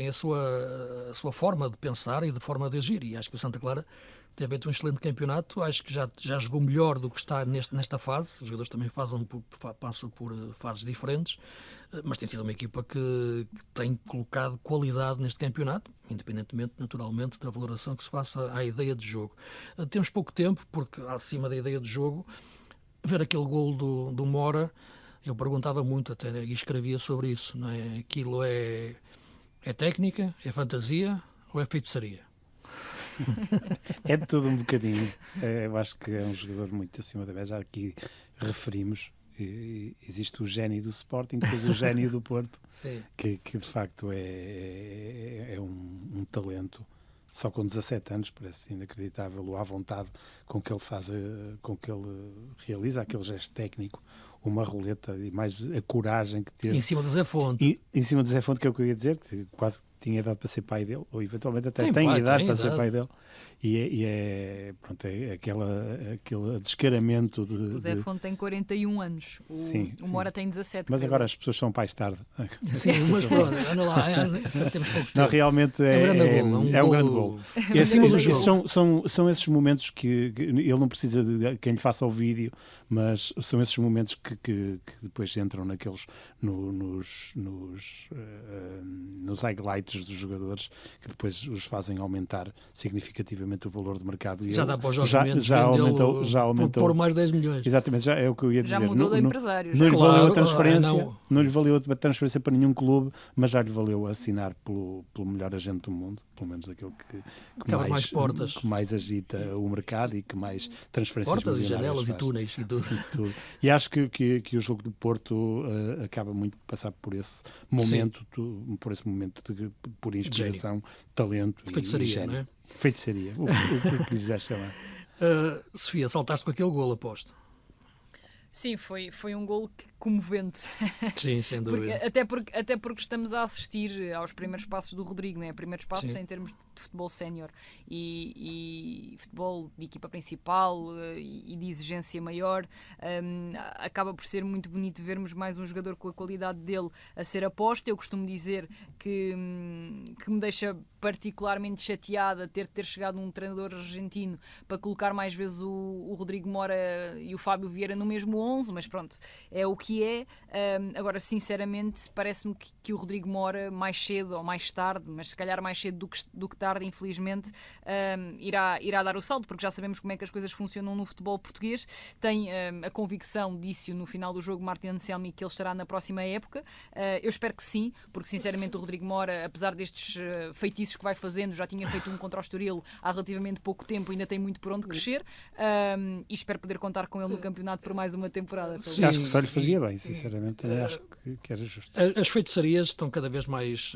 a sua forma de pensar e de forma de agir, e acho que o Santa Clara tem feito um excelente campeonato, acho que já jogou melhor do que está nesta fase. Os jogadores também passam por fases diferentes, mas tem sido uma equipa que tem colocado qualidade neste campeonato, independentemente, naturalmente, da valoração que se faça à ideia de jogo. Temos pouco tempo, porque acima da ideia de jogo, ver aquele golo do Mora, eu perguntava muito até, e escrevia sobre isso, não é? Aquilo é técnica, é fantasia ou é feitiçaria? É de tudo um bocadinho. Eu acho que é um jogador muito acima da média. Já aqui referimos, existe o gênio do Sporting, depois o gênio do Porto, que de facto é um talento. Só com 17 anos, parece inacreditável à vontade com que ele faz, com que ele realiza aquele gesto técnico, uma roleta, e mais a coragem que teve. Em cima do Zé Fonte. Em cima do Zé Fonte, que é o que eu ia dizer, que quase tinha idade para ser pai dele, ou eventualmente até tem idade para ser pai dele. E pronto, é aquele descaramento de... O Zé Fonte tem 41 anos, o Mora tem 17. Mas agora as pessoas são pais tarde. Sim, mas pronto, anda lá, temos pouco tempo. Não, realmente é um grande golo. Em cima do jogo. São esses momentos que ele não precisa de quem lhe faça o vídeo, mas são esses momentos que depois entram nos highlights dos jogadores, que depois os fazem aumentar significativamente claramente o valor de mercado. E Já ele dá para os Jorge Mendes já vendê-lo aumentou. por mais 10 milhões. Exatamente, já é o que eu ia dizer. Já mudou de empresário. Não lhe Claro, valeu a transferência, não. não lhe valeu a transferência para nenhum clube, mas já lhe valeu assinar pelo melhor agente do mundo, pelo menos aquele que abre mais portas. que mais agita o mercado e que mais transferências Portas e milionárias janelas e faz. túneis e tudo. Tudo. E acho que o jogo do Porto acaba muito por passar por esse momento, de pura inspiração, talento De e feitiçaria, gênio. não é? Feitiçaria, o que quiseres chamar. Sofia, saltaste com aquele golo, aposto. Sim, foi um golo comovente. Sim, sem dúvida. Até porque estamos a assistir aos primeiros passos do Rodrigo, né? Primeiros passos Sim. em termos de futebol sénior e futebol de equipa principal e de exigência maior. Acaba por ser muito bonito vermos mais um jogador com a qualidade dele a ser aposta. Eu costumo dizer que me deixa particularmente chateada ter chegado um treinador argentino para colocar mais vezes o Rodrigo Mora e o Fábio Vieira no mesmo 11, mas pronto, é o que é. Agora, sinceramente, parece-me que o Rodrigo Mora, mais cedo ou mais tarde, mas se calhar mais cedo do que tarde, infelizmente, irá dar o salto, porque já sabemos como é que as coisas funcionam no futebol português. Tem a convicção, disse-o no final do jogo Martin Anselmi, que ele estará na próxima época. Eu espero que sim, porque sinceramente o Rodrigo Mora, apesar destes feitiços que vai fazendo, já tinha feito um contra o Estoril há relativamente pouco tempo, ainda tem muito por onde crescer, e espero poder contar com ele no campeonato por mais uma temporada. Sim, Acho que só lhe fazia bem, sinceramente, também acho que era justo. As feitiçarias estão cada vez mais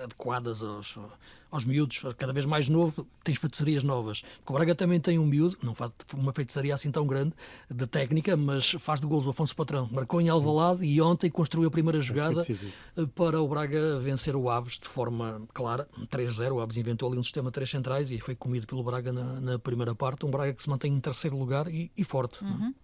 adequadas aos miúdos, cada vez mais novo, tens feitiçarias novas. Porque o Braga também tem um miúdo, não faz uma feitiçaria assim tão grande, de técnica, mas faz de golos o Afonso Patrão. Marcou em Alvalade e ontem construiu a primeira jogada para o Braga vencer o Aves de forma clara, 3-0. O Aves inventou ali um sistema de 3 centrais e foi comido pelo Braga na primeira parte. Um Braga que se mantém em terceiro lugar e forte. Uhum.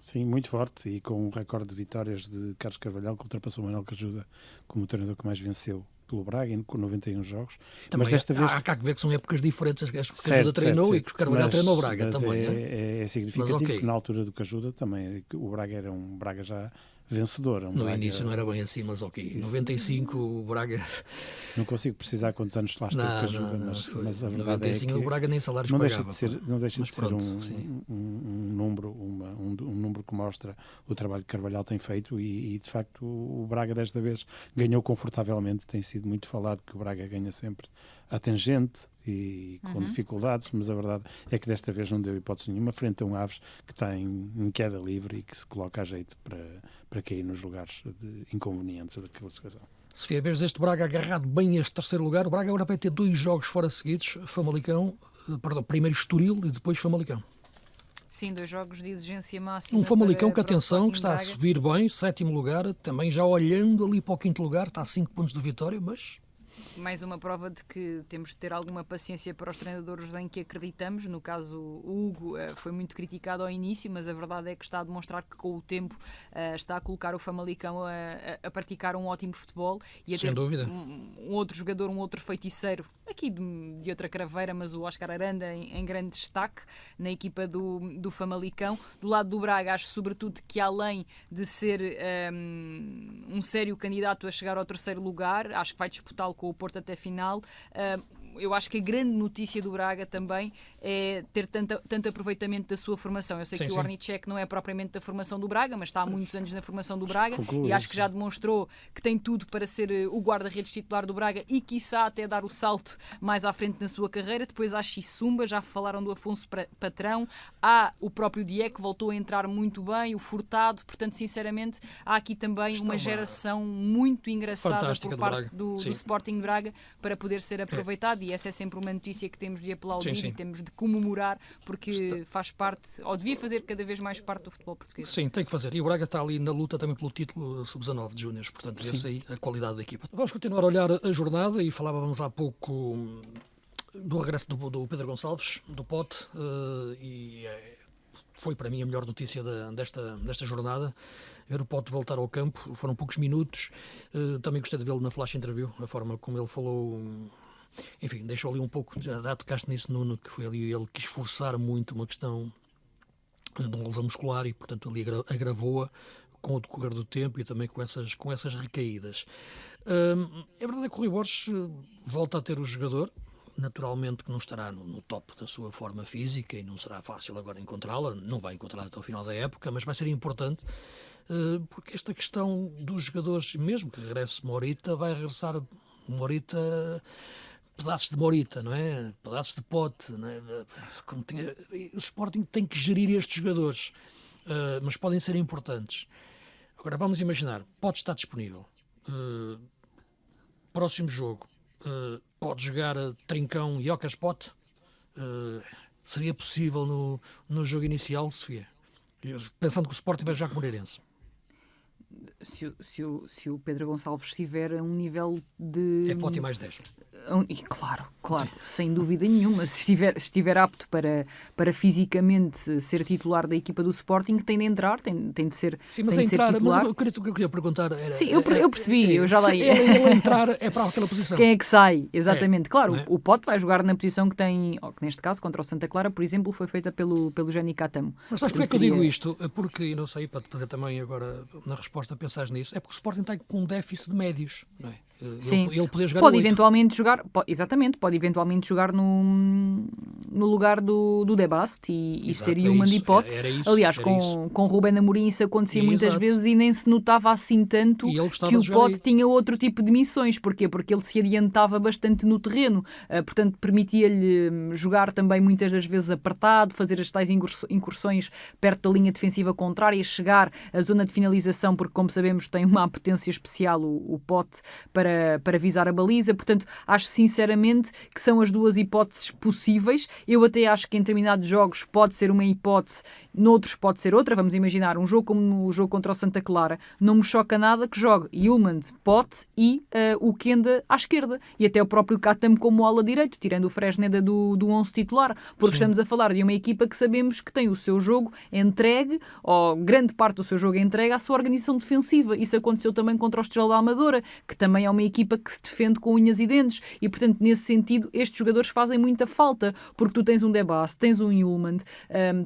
Sim, muito forte e com um recorde de vitórias de Carlos Carvalhal, que ultrapassou o Manuel Cajuda como o treinador que mais venceu pelo Braga, com 91 jogos. Também mas desta vez... há que ver que são épocas diferentes, as que o Cajuda treinou e que o Carvalhal treinou o Braga também. É significativo que na altura do Cajuda também o Braga era um Braga já vencedor. No início não era bem assim, mas ok. Em 95 o Braga... Não consigo precisar quantos anos lá esteve Cajuda, mas a verdade 95, é que o Braga nem salários não pagava. Não deixa de ser pronto, um número que mostra o trabalho que Carvalhal tem feito e de facto o Braga desta vez ganhou confortavelmente. Tem sido muito falado que o Braga ganha sempre à tangente e com dificuldades, mas a verdade é que desta vez não deu hipótese nenhuma frente a um Aves que está em queda livre e que se coloca a jeito para cair nos lugares inconvenientes da classificação. Sofia, vês este Braga agarrado bem este terceiro lugar. O Braga agora vai ter 2 jogos fora seguidos, primeiro Estoril e depois Famalicão. Sim, 2 jogos de exigência máxima. Um Famalicão que, para o atenção, Sporting que está a Braga. subir bem, 7º lugar, também já olhando ali para o 5º lugar, está a 5 pontos de vitória, mas... Mais uma prova de que temos de ter alguma paciência para os treinadores em que acreditamos. No caso, o Hugo foi muito criticado ao início, mas a verdade é que está a demonstrar que com o tempo está a colocar o Famalicão a praticar um ótimo futebol e a Sem ter dúvida. um outro jogador, um outro feiticeiro, aqui de outra craveira, mas o Óscar Aranda em grande destaque na equipa do Famalicão. Do lado do Braga, acho sobretudo que além de ser um sério candidato a chegar ao terceiro lugar, acho que vai disputá-lo com o Porto até final. Eu acho que a grande notícia do Braga também é ter tanto aproveitamento da sua formação. Eu sei que o Ornicek não é propriamente da formação do Braga, mas está há muitos anos na formação do Braga e acho que já demonstrou que tem tudo para ser o guarda-redes titular do Braga e quiçá até dar o salto mais à frente na sua carreira. Depois há Xissumba, já falaram do Afonso Patrão, há o próprio Diego que voltou a entrar muito bem, o Furtado, portanto sinceramente há aqui também uma geração muito engraçada fantástica por parte do Sporting de Braga para poder ser aproveitado. E essa é sempre uma notícia que temos de aplaudir e temos de comemorar, porque faz parte, ou devia fazer cada vez mais parte do futebol português. Sim, tem que fazer. E o Braga está ali na luta também pelo título sub-19 de Júniores, portanto, essa aí a qualidade da equipa. Vamos continuar a olhar a jornada e falávamos há pouco do regresso do Pedro Gonçalves, do Pote, e foi para mim a melhor notícia desta jornada. Ver o Pote voltar ao campo, foram poucos minutos. Também gostei de vê-lo na flash interview, a forma como ele falou. Enfim, deixou ali um pouco, já tocaste nisso, Nuno, que foi ali, ele quis forçar muito uma questão de uma lesão muscular e, portanto, ali agravou-a com o decorrer do tempo e também com essas recaídas. É verdade que o Rui Borges volta a ter o jogador, naturalmente que não estará no top da sua forma física e não será fácil agora encontrá-la, não vai encontrá-la até o final da época, mas vai ser importante porque esta questão dos jogadores, mesmo que regresse Morita, vai regressar Morita, pedaços de Morita, não é? Pedaços de Pote, não é? O Sporting tem que gerir estes jogadores, mas podem ser importantes. Agora vamos imaginar, Pote está disponível. Próximo jogo, pode jogar Trincão e Ocas Pote? Seria possível no jogo inicial, Sofia? Pensando que o Sporting vai jogar com o Moreirense. Se o Pedro Gonçalves estiver a um nível de... É Pote e mais 10. Claro, sem dúvida nenhuma. Se estiver apto para fisicamente ser titular da equipa do Sporting, tem de entrar, tem de ser titular. Sim, mas a entrar, mas o que eu queria perguntar era... Sim, eu percebi, eu já se li. Ele entrar é para aquela posição. Quem é que sai? Exatamente. Claro, é? o Pote vai jogar na posição que tem, que neste caso, contra o Santa Clara, por exemplo, foi feita pelo Jenny Catamo. Mas sabes porque é que eu digo isto? Porque, e não sei, para te fazer também agora na resposta pensar nisso, é porque o Sporting está com um déficit de médios, não é? Sim. Ele poder jogar pode 8. eventualmente jogar, exatamente, pode eventualmente jogar no lugar do Debast e seria uma de Pote. Aliás, com Ruben Amorim isso acontecia muitas vezes e nem se notava assim tanto que o Pote tinha outro tipo de missões. Porquê? Porque ele se adiantava bastante no terreno, portanto permitia-lhe jogar também muitas das vezes apertado, fazer as tais incursões perto da linha defensiva contrária, chegar à zona de finalização, porque como sabemos tem uma apetência especial o Pote para visar a baliza. Portanto, acho sinceramente que são as duas hipóteses possíveis. Eu até acho que em determinados jogos pode ser uma hipótese, noutros pode ser outra. Vamos imaginar um jogo como o jogo contra o Santa Clara. Não me choca nada que jogue Yulman, Pote e o Kenda à esquerda. E até o próprio Catamo como ala direito, tirando o Fresneda do 11 titular. Porque estamos a falar de uma equipa que sabemos que tem o seu jogo entregue, ou grande parte do seu jogo entregue à sua organização defensiva. Isso aconteceu também contra o Estrela da Amadora, que também é uma equipa que se defende com unhas e dentes e, portanto, nesse sentido, estes jogadores fazem muita falta, porque tu tens um Debast, tens um Yulman,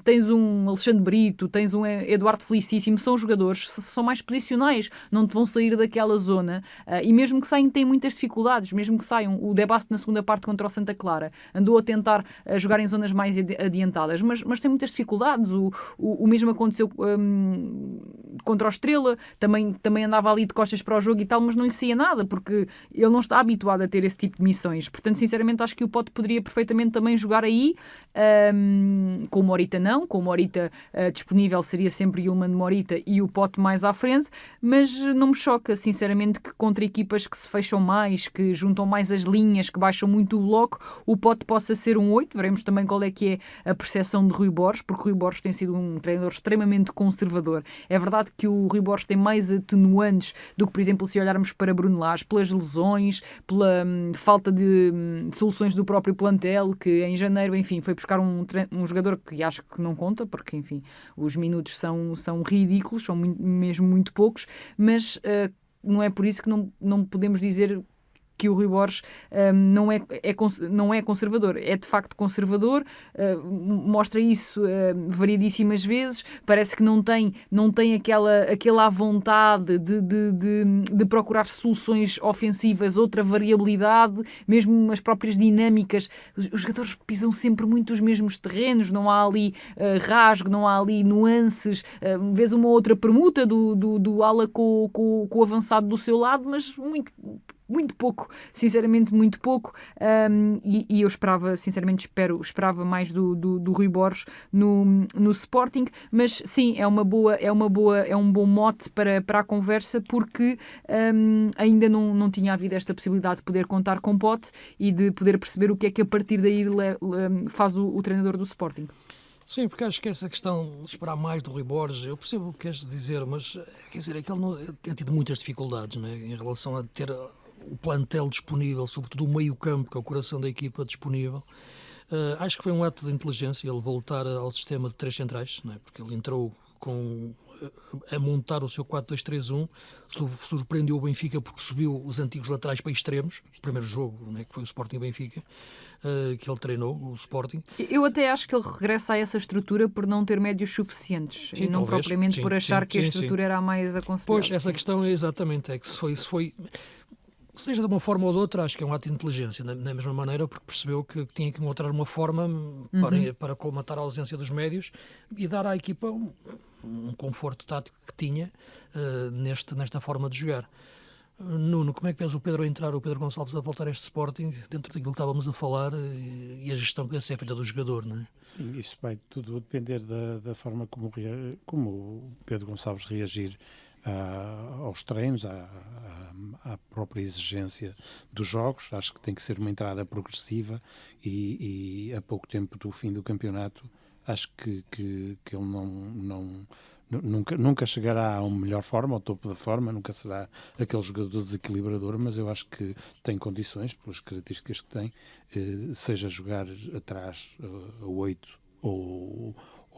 tens um Alexandre Brito, tens um Eduardo Felicíssimo, são jogadores, são mais posicionais, não te vão sair daquela zona e mesmo que saiam têm muitas dificuldades, mesmo que saiam, o Debast na segunda parte contra o Santa Clara andou a tentar jogar em zonas mais adiantadas, mas tem muitas dificuldades, o mesmo aconteceu contra o Estrela, também andava ali de costas para o jogo e tal, mas não lhe saía nada, porque ele não está habituado a ter esse tipo de missões. Portanto, sinceramente, acho que o Pote poderia perfeitamente também jogar aí, com o Morita não, com o Morita disponível seria sempre Yulman Morita e o Pote mais à frente, mas não me choca, sinceramente, que contra equipas que se fecham mais, que juntam mais as linhas, que baixam muito o bloco, o Pote possa ser um 8. Veremos também qual é que é a percepção de Rui Borges, porque Rui Borges tem sido um treinador extremamente conservador. É verdade que o Rui Borges tem mais atenuantes do que, por exemplo, se olharmos para Bruno Lage, pelas lesões, pela falta de soluções do próprio plantel, que em janeiro, enfim, foi buscar um jogador que acho que não conta, porque, enfim, os minutos são ridículos, são mesmo muito poucos, mas não é por isso que não podemos dizer que o Rui Borges não é conservador. É de facto conservador, mostra isso variedíssimas vezes, parece que não tem aquela vontade de procurar soluções ofensivas, outra variabilidade, mesmo as próprias dinâmicas. Os jogadores pisam sempre muito os mesmos terrenos, não há ali rasgo, não há ali nuances, vês uma outra permuta do ala com o avançado do seu lado, mas muito pouco, sinceramente muito pouco, e eu esperava, sinceramente esperava mais do Rui Borges no Sporting, mas sim, é um bom mote para a conversa, porque ainda não tinha havido esta possibilidade de poder contar com Pote e de poder perceber o que é que a partir daí faz o treinador do Sporting. Sim, porque acho que essa questão de esperar mais do Rui Borges, eu percebo o que queres dizer, mas quer dizer, é que ele tem tido muitas dificuldades, não é? Em relação a ter o plantel disponível, sobretudo o meio-campo, que é o coração da equipa, disponível. Acho que foi um ato de inteligência ele voltar ao sistema de 3 centrais, não é? Porque ele entrou a montar o seu 4-2-3-1, surpreendeu o Benfica porque subiu os antigos laterais para extremos, o primeiro jogo, não é? Que foi o Sporting Benfica, que ele treinou, o Sporting. Eu até acho que ele regressa a essa estrutura por não ter médios suficientes, sim, e não talvez, propriamente por achar que a estrutura era a mais aconselhável. Pois, essa questão é exatamente, é que se foi seja de uma forma ou de outra, acho que é um ato de inteligência, da mesma maneira, porque percebeu que tinha que encontrar uma forma para colmatar a ausência dos médios e dar à equipa um conforto tático que tinha nesta forma de jogar. Nuno, como é que vês o Pedro Gonçalves a voltar a este Sporting, dentro daquilo que estávamos a falar, e a gestão que deve ser feita do jogador, não é? Sim, isso vai tudo depender da forma como o Pedro Gonçalves reagir aos treinos, à própria exigência dos jogos. Acho que tem que ser uma entrada progressiva e a pouco tempo do fim do campeonato, acho que ele nunca chegará a uma melhor forma, ao topo da forma, nunca será aquele jogador desequilibrador, mas eu acho que tem condições, pelas características que tem, seja jogar atrás a 8 ou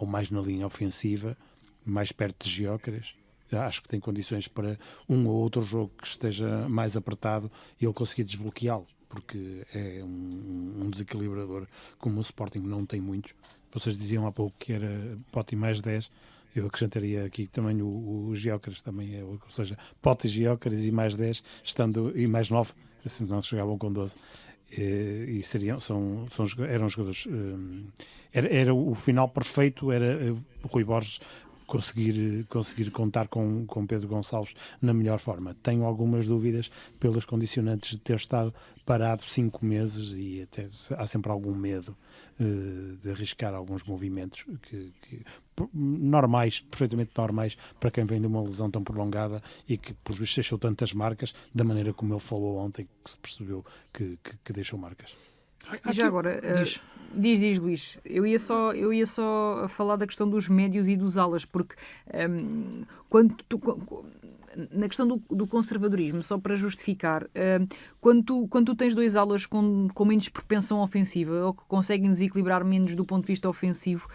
mais na linha ofensiva, mais perto de Gyökeres. Acho que tem condições para um ou outro jogo que esteja mais apertado e ele conseguir desbloqueá-lo, porque é um desequilibrador como o Sporting não tem muitos. Vocês diziam há pouco que era Pote mais 10, eu acrescentaria aqui também o Gyökeres, também ou seja, Pote, Gyökeres e mais 10, e mais 9, assim não chegavam com 12. E eram jogadores. Era o final perfeito, era Rui Borges conseguir contar com Pedro Gonçalves na melhor forma. Tenho algumas dúvidas pelas condicionantes de ter estado parado 5 meses e até há sempre algum medo de arriscar alguns movimentos normais, perfeitamente normais para quem vem de uma lesão tão prolongada e que, por vezes, deixou tantas marcas, da maneira como ele falou ontem, que se percebeu que deixou marcas. E já agora, diz Luís, eu ia só falar da questão dos médios e dos alas, porque na questão do conservadorismo, só para justificar, quando tu tens 2 alas com menos propensão ofensiva ou que conseguem desequilibrar menos do ponto de vista ofensivo,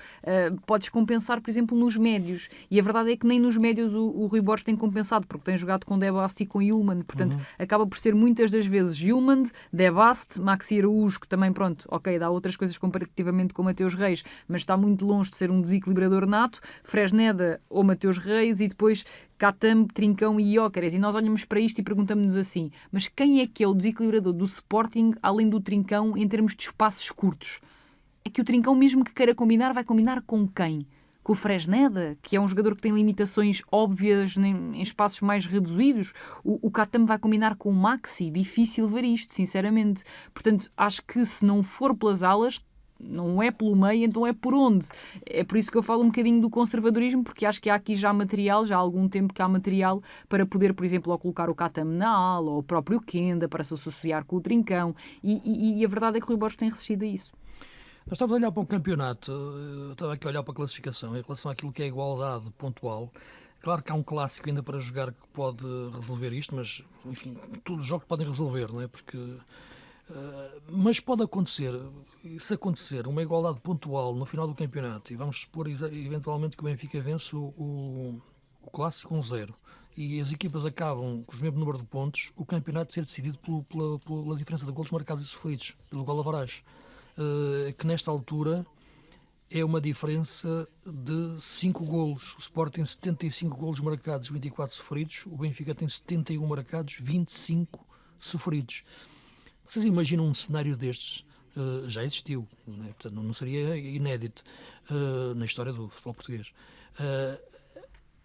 podes compensar, por exemplo, nos médios. E a verdade é que nem nos médios o Rui Borges tem compensado, porque tem jogado com De Bast e com Yulman. Portanto, acaba por ser muitas das vezes Yulman, De Bast, Maxi Araújo, que também, pronto, ok, dá outras coisas comparativamente com Mateus Reis, mas está muito longe de ser um desequilibrador nato. Fresneda ou Mateus Reis e depois Katam, Trincão e Gyökeres. E nós olhamos para isto e perguntamos-nos assim, mas quem é que é o desequilibrador do Sporting, além do Trincão, em termos de espaços curtos? É que o Trincão, mesmo que queira combinar, vai combinar com quem? Com o Fresneda, que é um jogador que tem limitações óbvias em espaços mais reduzidos? O Katam vai combinar com o Maxi? Difícil ver isto, sinceramente. Portanto, acho que se não for pelas alas, não é pelo meio, então é por onde? É por isso que eu falo um bocadinho do conservadorismo, porque acho que há aqui já material, já há algum tempo que há material para poder, por exemplo, ou colocar o Katam na ala, ou o próprio Kenda, para se associar com o Trincão, e a verdade é que o Rui Borges tem resistido a isso. Nós estamos a olhar para um campeonato, eu estava aqui a olhar para a classificação, em relação àquilo que é a igualdade pontual. Claro que há um clássico ainda para jogar que pode resolver isto, mas, enfim, todos os jogos podem resolver, não é? Porque... mas pode acontecer, se acontecer uma igualdade pontual no final do campeonato, e vamos supor eventualmente que o Benfica vence o clássico 1-0 e as equipas acabam com o mesmo número de pontos, o campeonato ser decidido pela diferença de golos marcados e sofridos, pelo gol average, que nesta altura é uma diferença de 5 golos. O Sport tem 75 golos marcados, 24 sofridos, o Benfica tem 71 marcados, 25 sofridos. Vocês imaginam um cenário destes? Já existiu, não é? Portanto, não seria inédito na história do futebol português.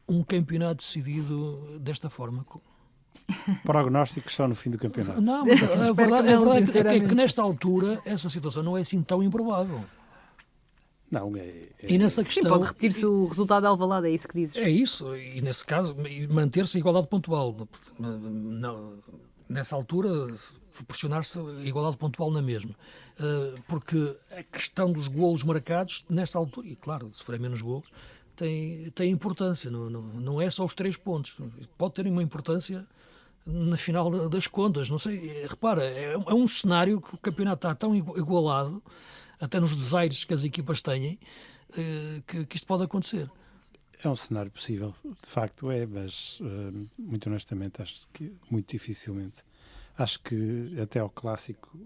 Um campeonato decidido desta forma. Prognósticos só no fim do campeonato. Não, mas a verdade é que nesta altura essa situação não é assim tão improvável. Não, e nessa questão... Sim, pode repetir-se o resultado de Alvalade, é isso que dizes? É isso, e nesse caso manter-se a igualdade pontual. Não, nessa altura, proporcionar-se a igualdade pontual na mesma. Porque a questão dos golos marcados, nesta altura, e claro, se forem menos golos, tem importância. Não é só os 3 pontos. Pode ter uma importância na final das contas. Não sei, repara, é um cenário que o campeonato está tão igualado, até nos desaires que as equipas têm, que isto pode acontecer. É um cenário possível, de facto é, mas muito honestamente acho que muito dificilmente. Acho que até ao clássico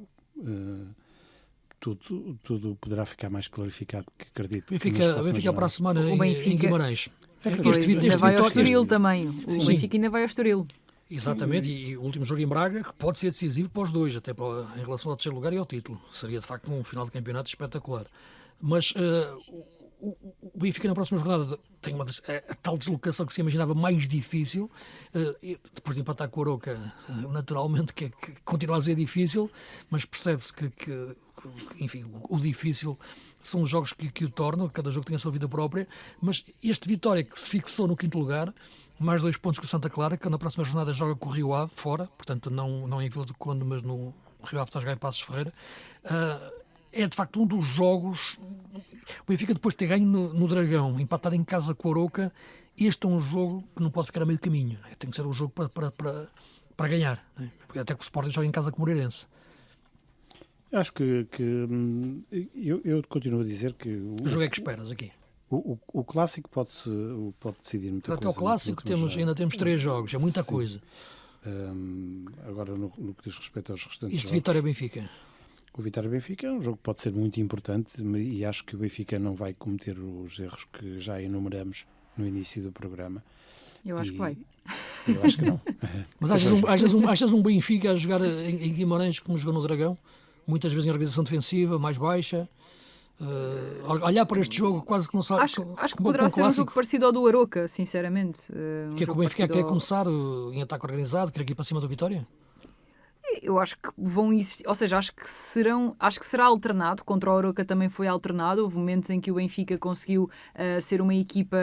tudo poderá ficar mais clarificado, porque acredito que Benfica para a semana em Guimarães. Ainda vai ao Estoril também. O Benfica ainda vai ao Estoril. Exatamente, e o último jogo em Braga, que pode ser decisivo para os dois, até em relação ao terceiro lugar e ao título. Seria, de facto, um final de campeonato espetacular. Mas o Benfica na próxima jornada tem a tal deslocação que se imaginava mais difícil, depois de empatar com o Arouca, naturalmente que continua a ser difícil, mas percebe-se que enfim, o difícil são os jogos que o tornam, cada jogo tem a sua vida própria, mas este Vitória que se fixou no 5º lugar, mais 2 pontos com o Santa Clara, que na próxima jornada joga com o Rio Ave fora, portanto não em Vila do Conde, mas no Rio Ave está a jogar em Passos Ferreira, é de facto um dos jogos. O Benfica, depois de ter ganho no Dragão, empatado em casa com o Arouca, este é um jogo que não pode ficar a meio caminho, né? Tem que ser um jogo para ganhar, né? Porque até que o Sporting joga em casa com o Moreirense. Acho que eu continuo a dizer que o jogo é que esperas aqui. O clássico pode decidir muita coisa. Até o clássico ainda temos 3 jogos, é muita coisa. Agora, no que diz respeito aos restantes Este jogos, Vitória-Benfica. O Vitória-Benfica é um jogo que pode ser muito importante e acho que o Benfica não vai cometer os erros que já enumeramos no início do programa. Eu acho que vai. Eu acho que não. Mas achas um Benfica a jogar em Guimarães como jogou no Dragão? Muitas vezes em organização defensiva, mais baixa. Olhar para este jogo quase que não sabe. Acho que poderá ser um jogo parecido ao do Arouca, sinceramente. Que é que o Benfica quer começar em ataque organizado, quer ir para cima do Vitória? Eu acho que vão existir, ou seja, acho que será alternado. Contra o Arouca também foi alternado. Houve momentos em que o Benfica conseguiu ser uma equipa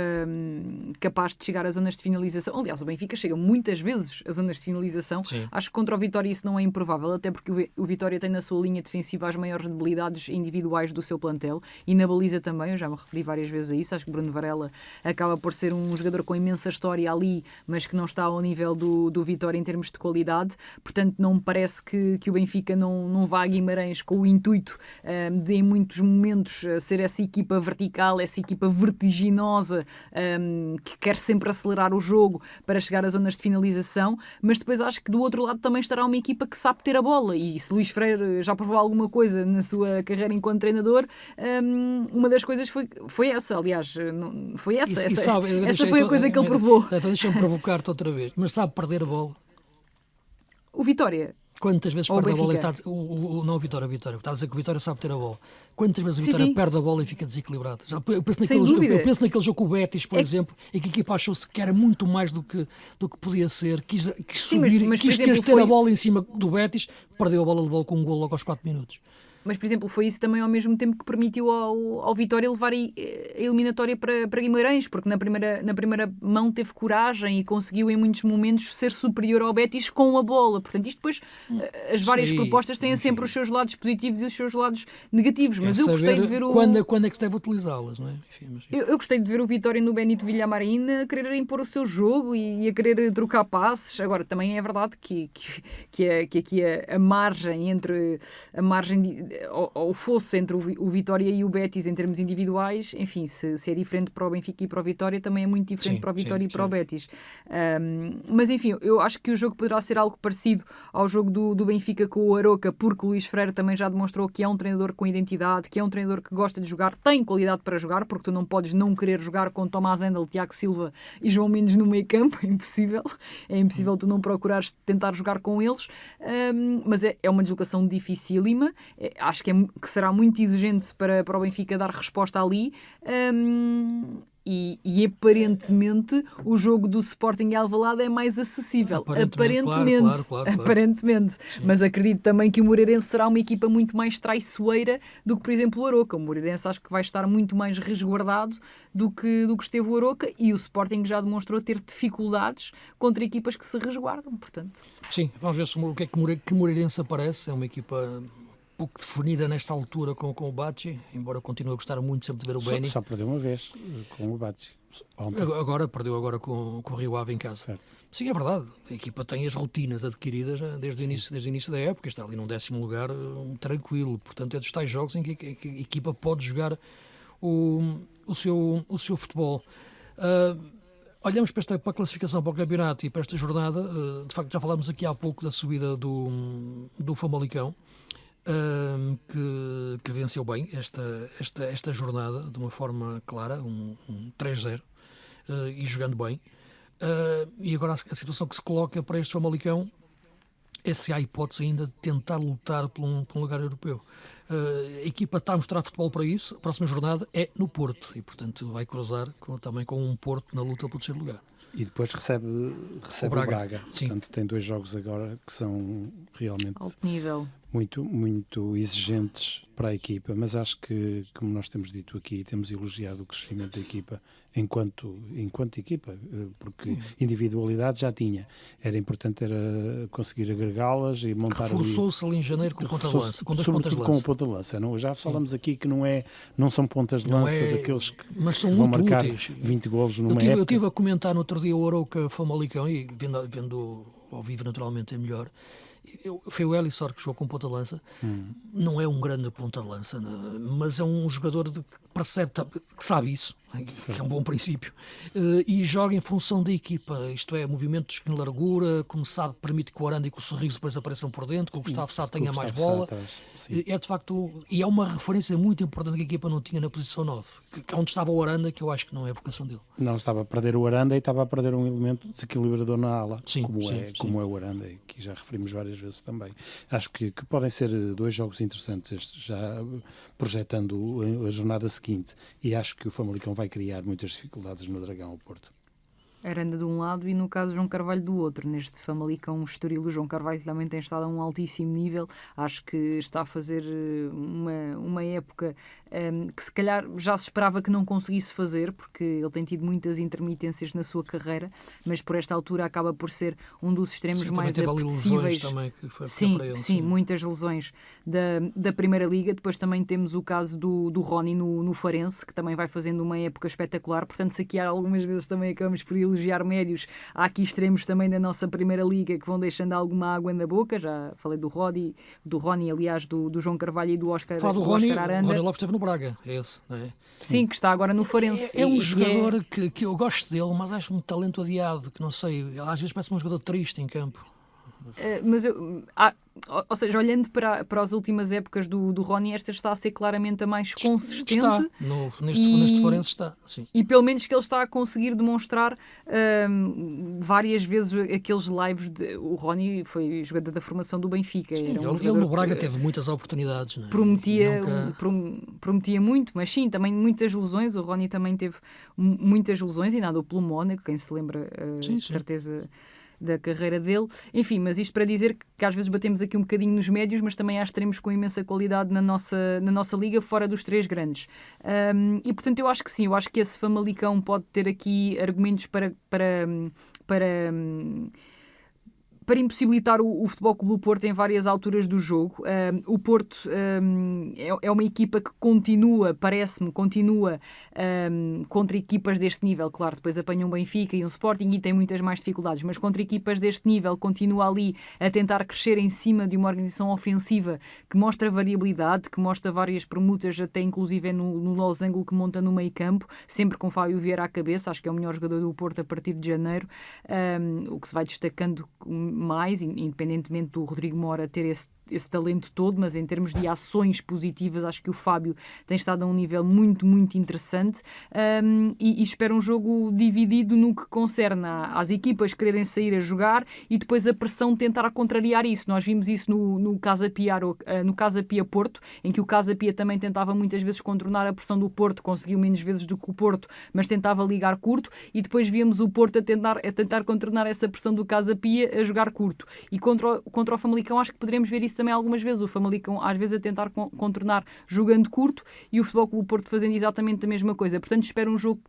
capaz de chegar às zonas de finalização. Aliás, o Benfica chega muitas vezes às zonas de finalização. Sim. Acho que contra o Vitória isso não é improvável, até porque o Vitória tem na sua linha defensiva as maiores debilidades individuais do seu plantel e na baliza também. Eu já me referi várias vezes a isso. Acho que Bruno Varela acaba por ser um jogador com imensa história ali, mas que não está ao nível do Vitória em termos de qualidade. Portanto, não me parece que o Benfica não vá a Guimarães com o intuito de, em muitos momentos, ser essa equipa vertical, essa equipa vertiginosa, que quer sempre acelerar o jogo para chegar às zonas de finalização, mas depois acho que do outro lado também estará uma equipa que sabe ter a bola, e se Luís Freire já provou alguma coisa na sua carreira enquanto treinador, uma das coisas foi essa, aliás, foi essa. Essa foi a coisa que ele provou. Então deixa-me provocar-te outra vez, mas sabe perder a bola? O Vitória? Quantas vezes perde a bola? Não o Vitória. Estava a dizer que o Vitória sabe ter a bola. Quantas vezes o Vitória perde a bola e fica desequilibrado? Eu penso naquele jogo com o Betis, por exemplo, em que a equipa achou-se que era muito mais do que podia ser. Quis subir, quis ter a bola em cima do Betis, perdeu a bola, levou com um golo logo aos 4 minutos. Mas, por exemplo, foi isso também ao mesmo tempo que permitiu ao Vitória levar a eliminatória para Guimarães, porque na primeira mão teve coragem e conseguiu em muitos momentos ser superior ao Betis com a bola. Portanto, isto depois, as várias propostas têm sempre os seus lados positivos e os seus lados negativos. Mas eu gostei de ver quando é que se deve utilizá-las, não é? Eu gostei de ver o Vitória no Benito Villamarín a querer impor o seu jogo e a querer trocar passes. Agora, também é verdade que aqui a margem entre o fosso entre o Vitória e o Betis em termos individuais, enfim, se é diferente para o Benfica e para o Vitória, também é muito diferente para o Vitória e para o Betis. Mas enfim, eu acho que o jogo poderá ser algo parecido ao jogo do Benfica com o Arouca, porque o Luís Freire também já demonstrou que é um treinador com identidade, que é um treinador que gosta de jogar, tem qualidade para jogar, porque tu não podes não querer jogar com Tomás Hendel, Tiago Silva e João Mendes no meio campo, é impossível. É impossível tu não procurares tentar jogar com eles, mas é uma deslocação dificílima. Acho que será muito exigente para o Benfica dar resposta ali. E aparentemente o jogo do Sporting em Alvalade é mais acessível. Aparentemente. Claro. Aparentemente. Mas acredito também que o Moreirense será uma equipa muito mais traiçoeira do que, por exemplo, o Arouca. O Moreirense acho que vai estar muito mais resguardado do que esteve o Arouca, e o Sporting já demonstrou ter dificuldades contra equipas que se resguardam, portanto. Sim, vamos ver o que é que Moreirense aparece. É uma equipa pouco definida nesta altura com o Bacci, embora continue a gostar muito sempre de ver o Beni. Só perdeu uma vez com o Bacci. Perdeu agora com o Rio Ave em casa. Certo. Sim, é verdade. A equipa tem as rotinas adquiridas desde o início da época. Está ali num 10º lugar tranquilo. Portanto, é dos tais jogos em que a equipa pode jogar o seu futebol. Olhamos para a classificação para o campeonato e para esta jornada. De facto, já falámos aqui há pouco da subida do Famalicão. Que venceu bem esta jornada de uma forma clara, um 3-0, e jogando bem. E agora a situação que se coloca para este Famalicão é se há hipótese ainda de tentar lutar por um lugar europeu. A equipa está a mostrar futebol para isso. A próxima jornada é no Porto e, portanto, vai cruzar também com um Porto na luta pelo terceiro lugar. E depois recebe o Braga. Portanto, tem 2 jogos agora que são realmente alto nível, muito, muito exigentes para a equipa, mas acho que, como nós temos dito aqui, temos elogiado o crescimento da equipa enquanto equipa, porque individualidade já tinha. Era importante conseguir agregá-las e montar. Reforçou-se ali em janeiro com ponta de lança, com 2 pontas de lança. Com o ponta de lança. Não, já falamos aqui que não são pontas de lança daqueles que vão muito marcar úteis. 20 golos numa época. Eu estive a comentar no outro dia o Arouca Famalicão e vendo ao vivo naturalmente é melhor. Foi o Elissor que jogou com ponta de lança. Não é um grande ponta de lança, mas é um jogador que percebe, que sabe isso, que é um bom princípio, e joga em função da equipa, isto é, movimentos em largura, como sabe, permite que o Aranda e que o Sorriso depois apareçam por dentro, que o Gustavo Sá tenha mais bola. É de facto, e é uma referência muito importante que a equipa não tinha na posição 9, que é onde estava o Aranda, que eu acho que não é a vocação dele. Não, estava a perder o Aranda e estava a perder um elemento desequilibrador na ala, como é o Aranda, e que já referimos várias vezes também. Acho que podem ser 2 jogos interessantes, estes, já projetando a jornada seguinte, e acho que o Famalicão vai criar muitas dificuldades no Dragão ao Porto. Aranda de um lado e no caso João Carvalho do outro. Neste Famalicão Estoril, o João Carvalho também tem estado a um altíssimo nível. Acho que está a fazer uma época que se calhar já se esperava que não conseguisse fazer, porque ele tem tido muitas intermitências na sua carreira, mas por esta altura acaba por ser um dos extremos mais apetecíveis. Também que foi para ele, sim, muitas lesões da Primeira Liga. Depois também temos o caso do Rony no Farense, que também vai fazendo uma época espetacular. Portanto, se aqui há algumas vezes também acabamos por elogiar médios, há aqui extremos também da nossa Primeira Liga que vão deixando alguma água na boca. Já falei do Rony, aliás, do João Carvalho e do Oscar Aranda. O Rony Lopes esteve no Braga, é esse, não é? Sim, que está agora no Farense. É um jogador que eu gosto dele, mas acho um talento adiado, que não sei, às vezes parece um jogador triste em campo. Mas ou seja, olhando para as últimas épocas do Rony, esta está a ser claramente a mais consistente. Está. Neste Farense está, sim. E pelo menos que ele está a conseguir demonstrar várias vezes aqueles lives. O Rony foi jogador da formação do Benfica. Sim, ele no Braga teve muitas oportunidades. Não é? Prometia muito, mas sim, também muitas lesões. O Rony também teve muitas lesões e nadou pelo Mónaco, quem se lembra, de certeza, da carreira dele. Enfim, mas isto para dizer que às vezes batemos aqui um bocadinho nos médios, mas também há extremos com imensa qualidade na nossa liga, fora dos 3 grandes. E portanto eu acho que sim, eu acho que esse Famalicão pode ter aqui argumentos para impossibilitar o Futebol Clube do Porto em várias alturas do jogo. O Porto é uma equipa que continua contra equipas deste nível. Claro, depois apanha um Benfica e um Sporting e tem muitas mais dificuldades, mas contra equipas deste nível continua ali a tentar crescer em cima de uma organização ofensiva que mostra variabilidade, que mostra várias permutas, até inclusive no losango que monta no meio campo, sempre com Fábio Vieira à cabeça. Acho que é o melhor jogador do Porto a partir de janeiro, o que se vai destacando mais, independentemente do Rodrigo Mora ter esse talento todo, mas em termos de ações positivas, acho que o Fábio tem estado a um nível muito, muito interessante, e espero um jogo dividido no que concerne às equipas quererem sair a jogar e depois a pressão tentar contrariar isso. Nós vimos isso no Casa Pia Porto, em que o Casa Pia também tentava muitas vezes contornar a pressão do Porto, conseguiu menos vezes do que o Porto, mas tentava ligar curto, e depois víamos o Porto a tentar contornar essa pressão do Casa Pia a jogar curto. E contra o Famalicão acho que poderemos ver isso também algumas vezes, o Famalicão às vezes a tentar contornar jogando curto e o Futebol Clube do Porto fazendo exatamente a mesma coisa. Portanto, espero um jogo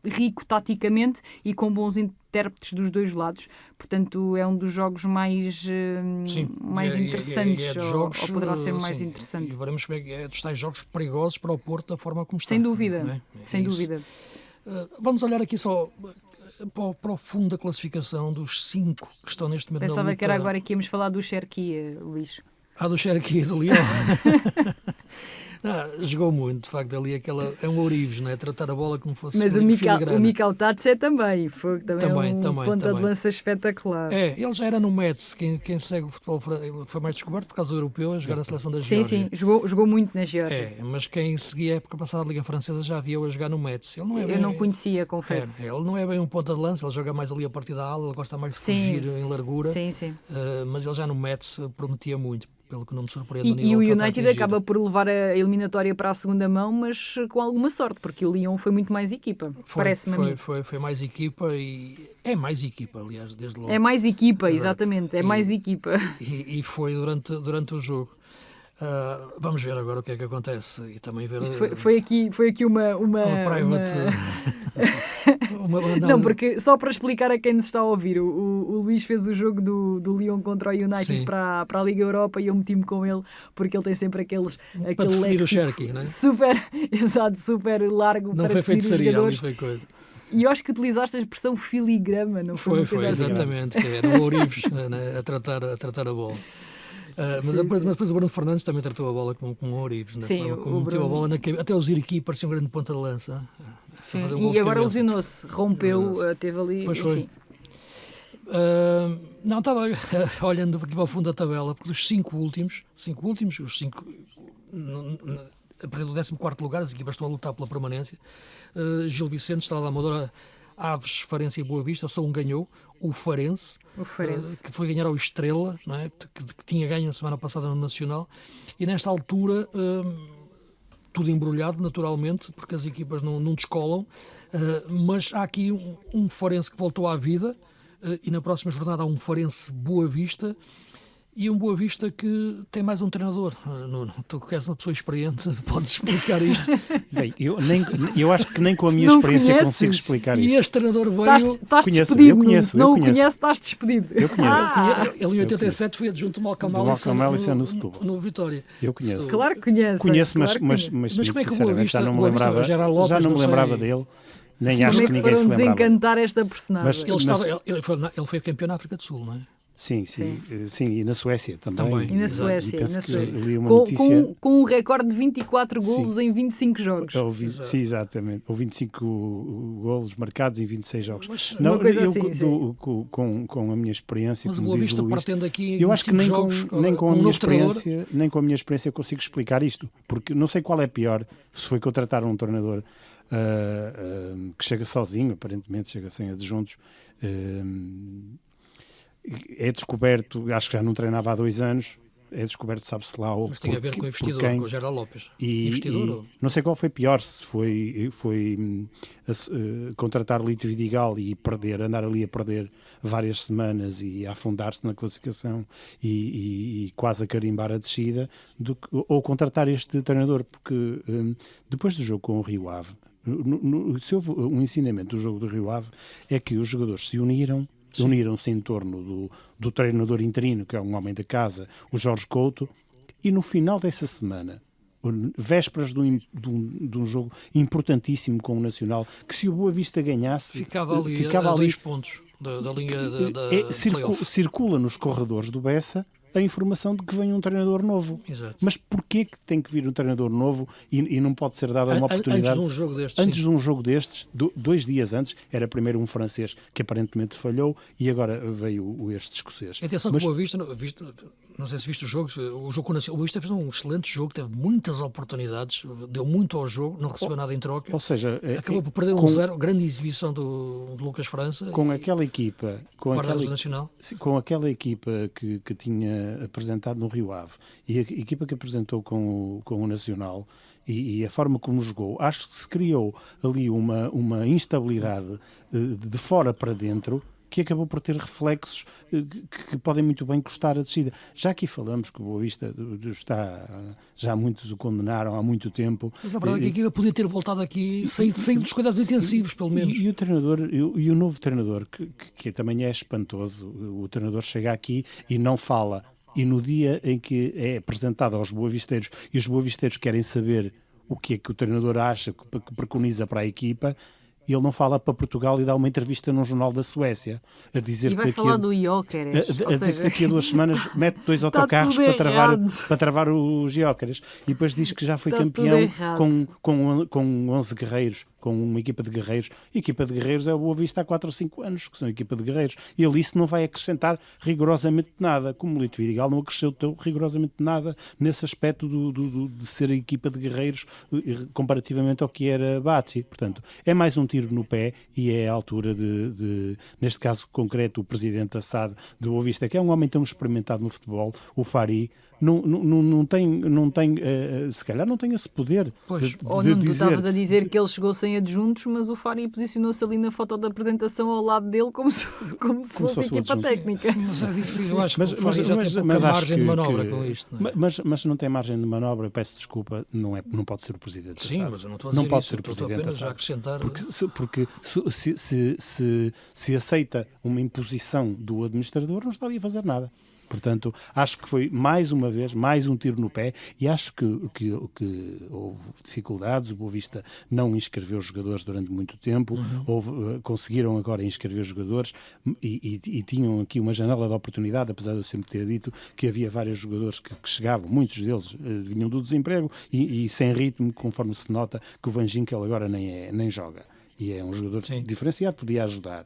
rico taticamente e com bons intérpretes dos dois lados. Portanto, é um dos jogos mais interessantes, ou poderá ser mais interessante. E veremos como é dos tais jogos perigosos para o Porto da forma como está. Sem dúvida, dúvida. Vamos olhar aqui só para o fundo da classificação dos 5 que estão neste momento na luta. Pensava que era agora que íamos falar do Cherki, Luís. Do Cherki do Leão. Jogou muito, de facto, ali é um ourives, não é? Tratar a bola como fosse mas o Mikel Tatze também foi também ponta de lança espetacular. Ele já era no Metz, quem segue o futebol, ele foi mais descoberto por causa do europeu, a jogar na seleção da Geórgia. Sim, jogou muito na Geórgia. Mas quem seguia a época passada da Liga Francesa já via-o a jogar no Metz. Ele Eu não conhecia, confesso. Ele não é bem um ponta de lança, ele joga mais ali a partir da ala, ele gosta mais de fugir em largura. Sim. Mas ele já no Metz prometia muito, pelo que não me surpreende. E o United acaba por levar a eliminatória para a segunda mão, mas com alguma sorte, porque o Lyon foi muito mais equipa, parece-me a mim. Foi mais equipa e é mais equipa, aliás, desde logo. É mais equipa, exatamente, mais equipa. E foi durante o jogo. Vamos ver agora o que é que acontece e também ver. Foi aqui uma private. Não, porque só para explicar a quem nos está a ouvir, o Luís fez o jogo do Lyon contra o United para a Liga Europa e eu meti-me com ele porque ele tem sempre aquele léxico o Cherky, não é? super largo não para foi definir os jogadores. Foi coisa. E eu acho que utilizaste a expressão filigrama, não foi? Foi exatamente, que era o ourives a tratar a bola. Mas depois o Bruno Fernandes também tratou a bola com o ourives, né? Sim, como meteu a bola na cabeça. Até o Ziriki parecia um grande ponta de lança. E agora lesionou-se, rompeu, teve ali. Pois foi. Não, estava olhando aqui para o fundo da tabela, porque dos 5 últimos, os 5 a partir do 14º lugar, as equipas estão a lutar pela permanência. Gil Vicente, Estrela da Amadora, Aves, Farense e Boa Vista, só um ganhou, o Farense. Que foi ganhar ao Estrela, não é? que tinha ganho na semana passada no Nacional, e nesta altura tudo embrulhado naturalmente, porque as equipas não descolam, mas há aqui um Farense que voltou à vida, e na próxima jornada há um Farense Boa Vista, e um Boa Vista que tem mais um treinador. Tu que és uma pessoa experiente, podes explicar isto? Bem, eu acho que nem com a minha experiência consigo explicar isto. E este treinador veio... Estás despedido, se não o conheces, estás despedido. Eu conheço. Ele em 87 foi adjunto do Malcolm Allison no Vitória. Eu conheço. Claro que conheço. Conheço, mas como é que o Boa Vista já não me lembrava dele. Nem acho que ninguém se lembrava. Desencantar esta personagem. Ele foi campeão na África do Sul, não é? Sim, e na Suécia também. E na Suécia. Com um recorde de 24 golos em 25 jogos. Sim, exatamente. Ou 25 golos marcados em 26 jogos. Mas, com a minha experiência, mas como o Boa diz Vista o Luís, pretende aqui eu acho que nem com a minha experiência consigo explicar isto. Porque não sei qual é pior, se foi contratar um treinador que chega sozinho, aparentemente chega sem adjuntos, é descoberto, acho que já não treinava há 2 anos, é descoberto, sabe-se lá. Mas tem a ver com o investidor, com o Gerard Lopes. Não sei qual foi pior, se foi contratar Lito Vidigal e andar ali a perder várias semanas e a afundar-se na classificação e quase a carimbar a descida, ou contratar este treinador, porque depois do jogo com o Rio Ave, se houve um ensinamento do jogo do Rio Ave, é que os jogadores se uniram-se em torno do treinador interino, que é um homem da casa, o Jorge Couto, e no final dessa semana, vésperas de um jogo importantíssimo com o Nacional, que se o Boa Vista ganhasse... Ficava ali a 2 pontos da linha circula nos corredores do Bessa a informação de que vem um treinador novo. Exato. Mas porquê que tem que vir um treinador novo e não pode ser dada uma oportunidade? Antes de um jogo destes. 2 dias antes, era primeiro um francês que aparentemente falhou e agora veio este escocês. Atenção que o Boa Vista, não sei se viste o jogo com o Boa Vista fez um excelente jogo, teve muitas oportunidades, deu muito ao jogo, não recebeu nada em troca. Ou seja, acabou por perder 1-0, grande exibição do Lucas França. Com aquela equipa, com aquela equipa que tinha apresentado no Rio Ave e a equipa que apresentou com o Nacional e a forma como jogou, acho que se criou ali uma instabilidade de fora para dentro que acabou por ter reflexos que podem muito bem custar a descida. Já aqui falamos que o Boa Vista já muitos o condenaram há muito tempo. Mas a verdade é que a equipa podia ter voltado aqui, sair dos cuidados intensivos, pelo menos. E o treinador, e o novo treinador, que também é espantoso, o treinador chega aqui e não fala. E no dia em que é apresentado aos boavisteiros e os boavisteiros querem saber o que é que o treinador acha, que preconiza para a equipa, ele não fala para Portugal e dá uma entrevista num jornal da Suécia a dizer e vai que falar do Gyökeres. dizer que daqui a 2 semanas mete 2 autocarros para travar o Gyökeres e depois diz que já foi campeão com 11 guerreiros, com uma equipa de guerreiros. A equipa de guerreiros é o Boa Vista há 4 ou 5 anos, que são a equipa de guerreiros. E ele isso não vai acrescentar rigorosamente nada, como o Lito Vidigal não acrescentou rigorosamente nada nesse aspecto de ser a equipa de guerreiros comparativamente ao que era Bacci. Portanto, é mais um tiro no pé e é a altura neste caso concreto, o presidente Assad do Boa Vista, que é um homem tão experimentado no futebol, o Fari, não tem se calhar não tem esse poder de tu dizer... estavas a dizer que ele chegou sem adjuntos, mas o Fari posicionou-se ali na foto da apresentação ao lado dele como se fosse equipa técnica. Mas é difícil, eu acho que o Fari já tem pouca margem de manobra com isto. Não é? Mas não tem margem de manobra, peço desculpa, não pode ser o presidente Assad. Sim, mas eu não estou a dizer pode isso, ser o presidente Assad. A acrescentar... Porque se aceita uma imposição do administrador, não está ali a fazer nada. Portanto, acho que foi, mais uma vez, mais um tiro no pé e acho que houve dificuldades. O Boa Vista não inscreveu jogadores durante muito tempo, conseguiram agora inscrever os jogadores e tinham aqui uma janela de oportunidade, apesar de eu sempre ter dito que havia vários jogadores que chegavam, muitos deles vinham do desemprego e sem ritmo, conforme se nota que o Van Ginkel agora nem joga. E é um jogador diferenciado, podia ajudar.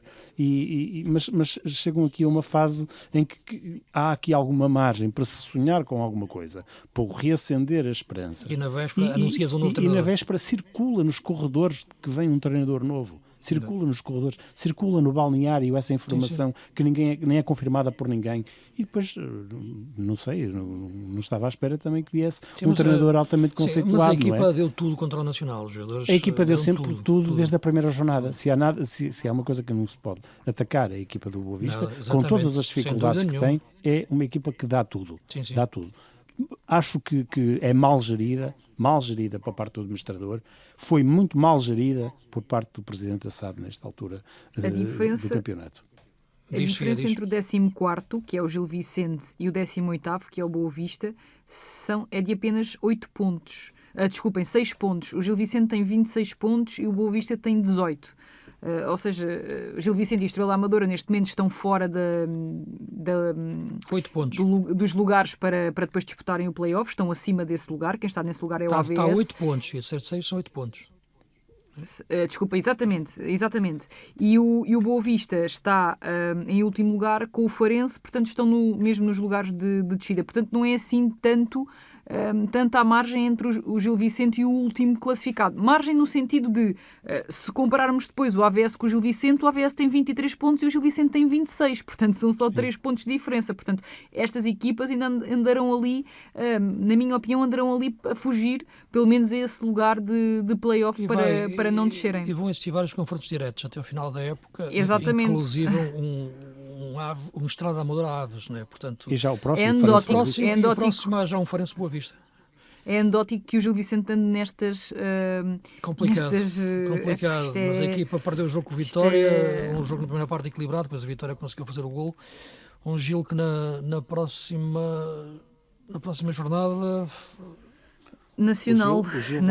Mas chegam aqui a uma fase em que há aqui alguma margem para se sonhar com alguma coisa, para reacender a esperança. E na véspera anuncias um novo treinador. E na véspera circula nos corredores que vem um treinador novo. Circula nos corredores, circula no balneário essa informação que nem é confirmada por ninguém. E depois, não sei, não estava à espera também que viesse um treinador altamente conceituado. Mas a equipa deu tudo contra o Nacional. Os jogadores a equipa deu sempre tudo desde a primeira jornada. Se há uma coisa que não se pode atacar a equipa do Boa Vista, com todas as dificuldades que tem, é uma equipa que dá tudo. Dá tudo. Acho que é mal gerida por parte do administrador, foi muito mal gerida por parte do presidente Assad nesta altura do campeonato. A diferença entre o 14º, que é o Gil Vicente, e o 18º, que é o Boa Vista, é de apenas 8 pontos. Desculpem, 6 pontos. O Gil Vicente tem 26 pontos e o Boa Vista tem 18. Ou seja, Gil Vicente e Estrela Amadora neste momento estão fora 8 pontos. Dos lugares para depois disputarem o play-off, estão acima desse lugar. Quem está nesse lugar é o AVS. Está a 8 pontos, e 6 são 8 pontos. Desculpa, exatamente. E o Boa Vista está em último lugar com o Farense, portanto estão mesmo nos lugares de descida. Portanto não é assim tanta a margem entre o Gil Vicente e o último classificado. Margem no sentido de, se compararmos depois o AVS com o Gil Vicente, o AVS tem 23 pontos e o Gil Vicente tem 26, portanto são só 3 pontos de diferença. Portanto, estas equipas ainda andarão ali, na minha opinião, andarão ali a fugir, pelo menos a esse lugar de play-off para não descerem. E vão existir vários confrontos diretos até ao final da época. Exatamente. Inclusive um Estrada Amadora a Aves, não é? Portanto, e já o próximo é anedótico. O próximo há já um Farense Boa Vista. É anedótico que o Gil Vicente ande nestas... Complicado. Mas a equipa perdeu o jogo com o Vitória, um jogo na primeira parte equilibrado, depois a Vitória conseguiu fazer o golo. Um Gil que na próxima jornada... Nacional. O Gil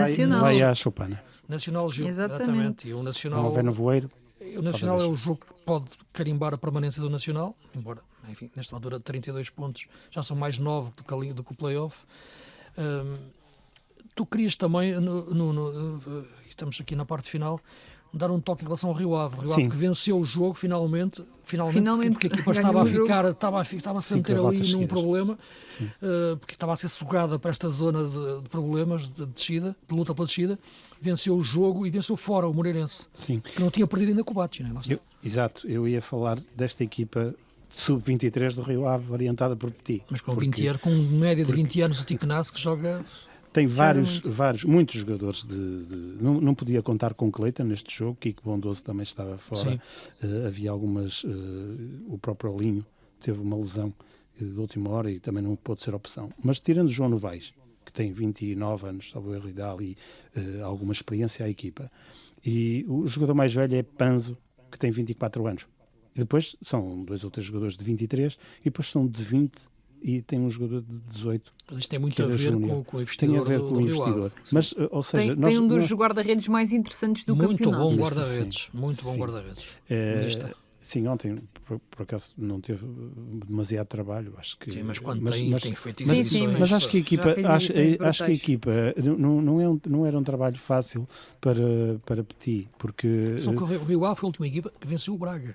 vai à Chopana. Nacional Gil, exatamente. E o Nacional... Não houver nevoeiro. O Nacional é o jogo que pode carimbar a permanência do Nacional, embora, enfim, nesta altura 32 pontos já são mais 9 do que o play-off. Tu querias também, estamos aqui na parte final, dar um toque em relação ao Rio Ave. O Rio Ave que venceu o jogo finalmente porque a equipa estava a se meter ali num problema, porque estava a ser sugada para esta zona de problemas de descida, de luta pela descida. Venceu o jogo e venceu fora o Moreirense, que não tinha perdido ainda com o Bacci, não é? Exato, eu ia falar desta equipa sub-23 do Rio Ave, orientada por Petit. Mas com média de 20 anos, o Tiquenas que joga... Tem muitos jogadores não podia contar com Cleiton neste jogo, Kiko Bondoso também estava fora, havia algumas, o próprio Olinho teve uma lesão de última hora e também não pôde ser opção. Mas tirando João Novaes, que tem 29 anos, salvo erro, e dá ali alguma experiência à equipa, e o jogador mais velho é Panzo, que tem 24 anos. E depois são 2 ou 3 jogadores de 23 e depois são de 20 e tem um jogador de 18. Mas isto tem muito a ver com o investidor. Tem a ver com o investidor. Mas, ou seja, tem um dos guarda-redes mais interessantes do campeonato. Muito bom guarda-redes. Muito bom guarda-redes. Sim, ontem, por acaso, não teve demasiado trabalho. Acho que, sim, mas quando tem feito exibições. Mas acho que a equipa não era um trabalho fácil para Petit, porque... Só que o Rio Ave foi a última equipa que venceu o Braga.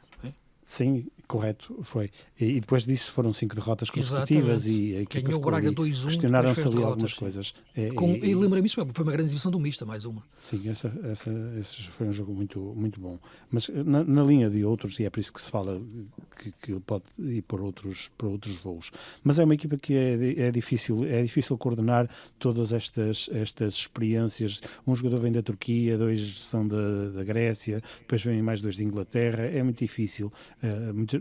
Sim, correto, foi. E depois disso foram 5 derrotas consecutivas. Exatamente. E a equipa ganhou o Braga 2-1. Questionaram-se ali algumas coisas. E lembra-me isso, foi uma grande exibição do Mista, mais uma. Sim, esse foi um jogo muito, muito bom. Mas na linha de outros, e é por isso que se fala que ele pode ir para outros voos. Mas é uma equipa que é difícil coordenar todas estas experiências. Um jogador vem da Turquia, 2 são da Grécia, depois vêm mais 2 de Inglaterra. É muito difícil.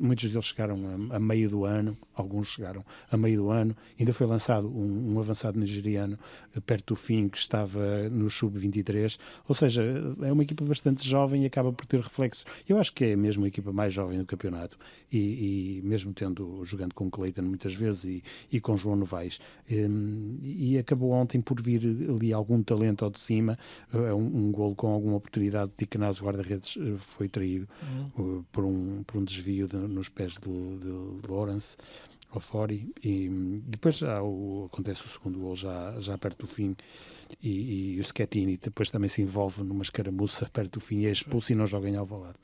Muitos deles chegaram a meio do ano, alguns chegaram a meio do ano. Ainda foi lançado um avançado nigeriano perto do fim, que estava no sub-23. Ou seja, é uma equipa bastante jovem e acaba por ter reflexos. Eu acho que é mesmo a equipa mais jovem do campeonato e mesmo jogando com Clayton muitas vezes e com João Novaes. E acabou ontem por vir ali algum talento ao de cima. Um golo com alguma oportunidade de Ticanaz, guarda-redes, foi traído por um desvio nos pés de Lawrence ao Fori, e depois acontece o segundo gol já perto do fim, e o Schettini depois também se envolve numa escaramuça perto do fim e é expulso e não joga em Alvalade.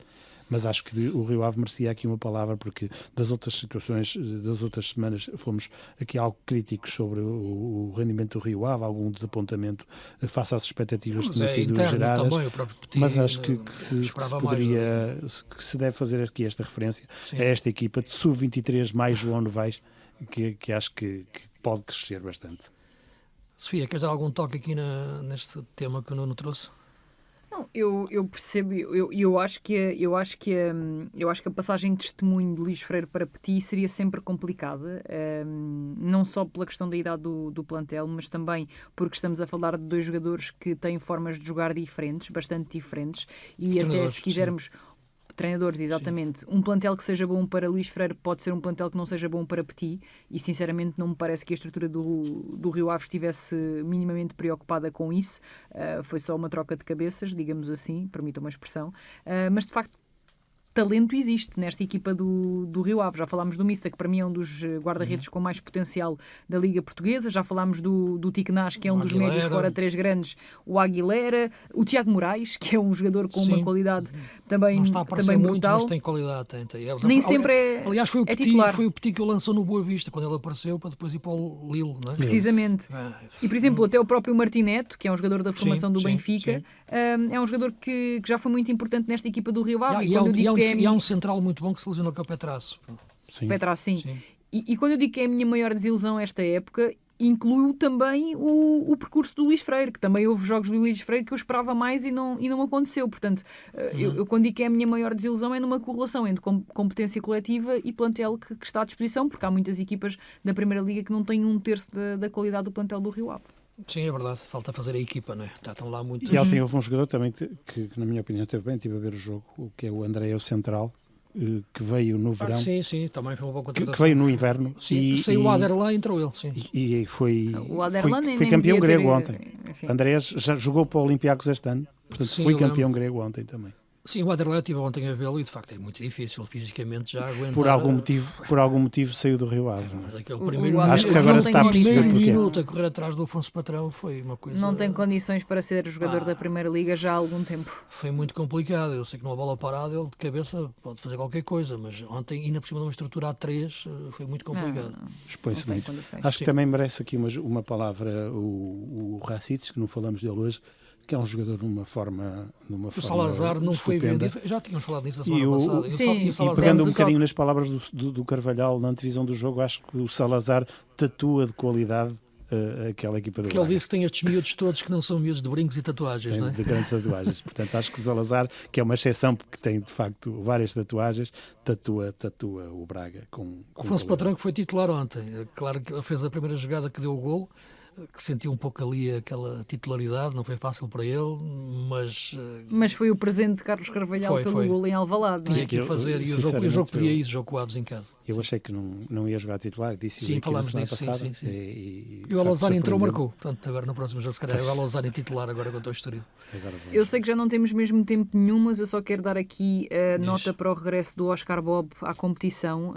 Mas acho que o Rio Ave merecia aqui uma palavra, porque das outras situações, das outras semanas, fomos aqui algo críticos sobre o rendimento do Rio Ave, algum desapontamento face às expectativas que tinham sido geradas. Também, Petit, mas acho que se deve fazer aqui esta referência a esta equipa de sub-23 mais João Novaes, que acho que pode crescer bastante. Sofia, queres dar algum toque aqui neste tema que o Nuno trouxe? Não, eu percebo, eu acho que a passagem de testemunho de Luís Freire para Petit seria sempre complicada, não só pela questão da idade do plantel, mas também porque estamos a falar de 2 jogadores que têm formas de jogar diferentes, bastante diferentes, e até se quisermos... Sim. Treinadores, exatamente. Sim. Um plantel que seja bom para Luís Freire pode ser um plantel que não seja bom para Petit, e sinceramente não me parece que a estrutura do Rio Ave estivesse minimamente preocupada com isso. Foi só uma troca de cabeças, digamos assim, permitam uma expressão, mas de facto talento existe nesta equipa do Rio Ave. Já falámos do Mista, que para mim é um dos guarda-redes com mais potencial da Liga Portuguesa. Já falámos do Tiquenaz, que é um dos médios fora 3 grandes. O Aguilera. O Tiago Moraes, que é um jogador com uma qualidade também, não está a aparecer também muito, brutal. Mas tem qualidade. Tem. Nem sempre é aliás, foi titular. Foi o Petit que o lançou no Boa Vista, quando ele apareceu, para depois ir para o Lille. Não é? Precisamente. E, por exemplo, até o próprio Martineto, que é um jogador da formação do Benfica, é um jogador que já foi muito importante nesta equipa do Rio Ave. E há um central muito bom que se lesionou com o Petraço. Petraço, sim. E quando eu digo que é a minha maior desilusão esta época, incluo também o percurso do Luís Freire, que também houve jogos do Luís Freire que eu esperava mais e não aconteceu. Portanto, eu quando digo que é a minha maior desilusão é numa correlação entre competência coletiva e plantel que está à disposição, porque há muitas equipas da Primeira Liga que não têm 1/3 da qualidade do plantel do RioAve. Sim, é verdade. Falta fazer a equipa, não é? Estão lá muitos... E houve um jogador também que na minha opinião, teve bem, estive a ver o jogo, que é o André, o central, que veio no verão. Sim, também foi uma boa contratação. Que veio no inverno. Sim, saiu o Aderlan e entrou ele, sim. E foi foi campeão grego ontem. André já jogou para o Olympiacos este ano, portanto foi campeão grego ontem também. Sim, o Aderlan estive ontem a vê-lo e de facto é muito difícil fisicamente já aguentar. Por algum motivo saiu do Rio Ave. Mas aquele primeiro acho que agora está a perceber porque porquê. Minuto a correr atrás do Afonso Patrão foi uma coisa... Não tem condições para ser jogador da Primeira Liga já há algum tempo. Foi muito complicado. Eu sei que numa bola parada ele de cabeça pode fazer qualquer coisa, mas ontem, ainda por cima de uma estrutura A3, foi muito complicado. Expõe-se muito. Acho que também merece aqui uma palavra o Racites, que não falamos dele hoje, que é um jogador numa forma o Salazar não foi vendido, já tínhamos falado nisso a semana passada. E pegando um bocadinho nas palavras do Carvalhal na antevisão do jogo, acho que o Salazar tatua de qualidade aquela equipa do Braga. Porque ele disse que tem estes miúdos todos que não são miúdos de brincos e tatuagens, não é? De grandes tatuagens. Portanto, acho que o Salazar, que é uma exceção porque tem de facto várias tatuagens, tatua o Braga com Afonso Patrão, que foi titular ontem. Claro que ele fez a primeira jogada que deu o golo. que sentiu um pouco ali aquela titularidade, não foi fácil para ele, mas foi o presente de Carlos Carvalhal pelo gol em Alvalade. Tinha que fazer, e o jogo pedia isso, o jogo com o Aves em casa. Eu achei que não ia jogar titular, disse sim, falámos disso, sim. E o Alozani entrou, marcou, portanto agora no próximo jogo se calhar é o Alozani titular agora contra o Estoril. Eu sei que já não temos mesmo tempo nenhum, mas eu só quero dar aqui nota para o regresso do Oscar Bob à competição,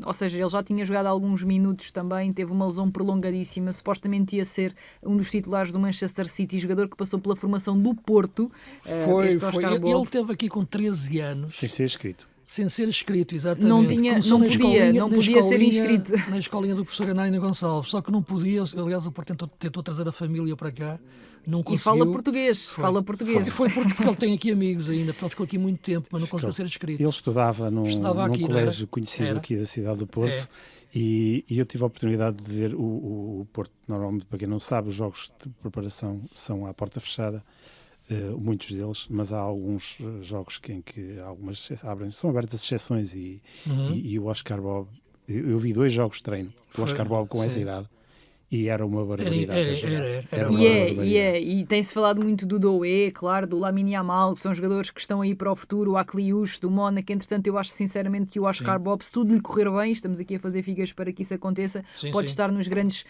ou seja, ele já tinha jogado alguns minutos também, teve uma lesão prolongadíssima, supostamente ia ser um dos titulares do Manchester City, jogador que passou pela formação do Porto. Foi. Ele esteve aqui com 13 anos. Sem ser inscrito. Sem ser inscrito, exatamente. Não podia ser inscrito. Na escolinha do professor Enaina Gonçalves, só que não podia, aliás o Porto tentou trazer a família para cá, não conseguiu. E fala português. Foi porque ele tem aqui amigos ainda, porque ele ficou aqui muito tempo, mas não conseguiu ser inscrito. Ele estudava num colégio conhecido aqui da cidade do Porto. E eu tive a oportunidade de ver o Porto. Normalmente, para quem não sabe, os jogos de preparação são à porta fechada, muitos deles, mas há alguns jogos em que são abertas exceções e o Oscar Bob, eu vi 2 jogos de treino do Oscar Bob com essa idade. E era uma barbaridade. E tem-se falado muito do Doué, claro, do Lamine Yamal, que são jogadores que estão aí para o futuro, o Akliouche, do Mónaco. Entretanto, eu acho sinceramente que o Oscar Bob, se tudo lhe correr bem, estamos aqui a fazer figas para que isso aconteça, pode estar nos grandes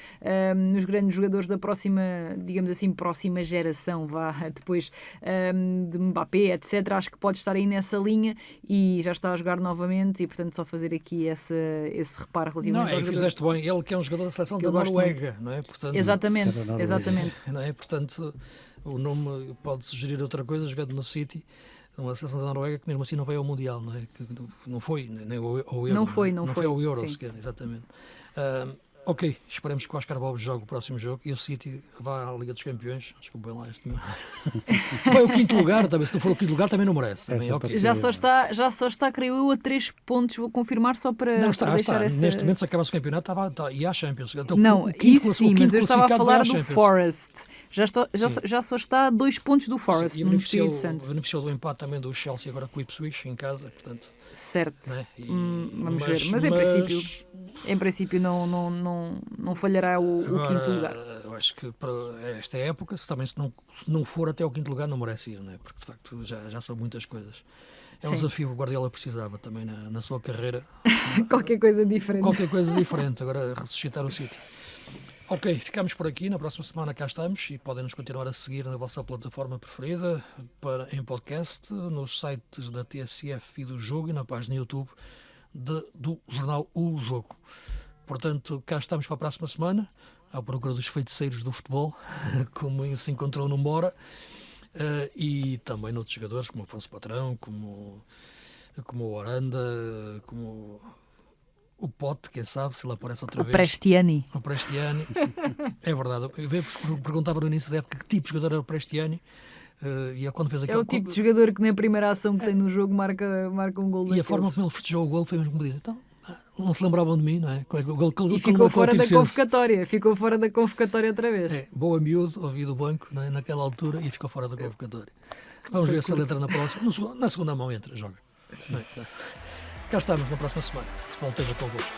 jogadores da próxima, digamos assim, próxima geração, depois de Mbappé, etc. Acho que pode estar aí nessa linha e já está a jogar novamente e, portanto, só fazer aqui esse reparo relativamente ao jogador. Fizeste bem. Ele que é um jogador da seleção da Noruega. Não é? Portanto, exatamente. Não é? Portanto, o nome pode sugerir outra coisa, jogando no City, uma seleção da Noruega que mesmo assim não veio ao Mundial, não é? Que não foi, nem ao Euro. Não foi ao Euro sequer, exatamente. Ok, esperemos que o Oscar Bob jogue o próximo jogo e o City vá à Liga dos Campeões. Desculpa lá este meu. Vai ao 5º lugar, também. Se não for o 5º lugar, também não merece. Também, okay. Já só está, creio eu, a 3 pontos. Vou confirmar só para, não, está, para deixar está. essa... Neste momento, se acabasse o campeonato, e há Champions. Então, não, isso sim, mas eu estava a falar do Forest. Já só está a 2 pontos do Forest. Sim, beneficiou do empate também do Chelsea agora com o Ipswich em casa, portanto... Certo, é? Vamos ver. Mas em princípio não falhará o 5º lugar. Eu acho que para esta época, se não for até o 5º lugar, não merece ir, não é? Porque de facto já são muitas coisas. É um desafio que o Guardiola precisava também na sua carreira. Qualquer coisa diferente. Agora ressuscitar o City. Ok, ficamos por aqui. Na próxima semana cá estamos e podem nos continuar a seguir na vossa plataforma preferida em podcast, nos sites da TSF e do Jogo e na página YouTube do jornal O Jogo. Portanto, cá estamos para a próxima semana, à procura dos feiticeiros do futebol, como se encontrou no Mora, e também noutros jogadores, como o Afonso Patrão, como o Oranda, como... o Pote, quem sabe, se ele aparece outra vez. O Prestiani. É verdade. Eu perguntava no início da época que tipo de jogador era o Prestiani. E quando fez aquele... É o tipo de jogador que na primeira ação que tem no jogo marca um gol daqueles. E a forma como ele festejou o gol foi mesmo como diz. Então, não se lembravam de mim, não é? E ficou fora da convocatória. Ficou fora da convocatória outra vez. Boa miúdo, ouvi do banco, não é? Naquela altura, e ficou fora da convocatória. Vamos ver se ele entra na próxima. Na segunda mão entra, joga. Cá estamos na próxima semana. O futebol esteja convosco.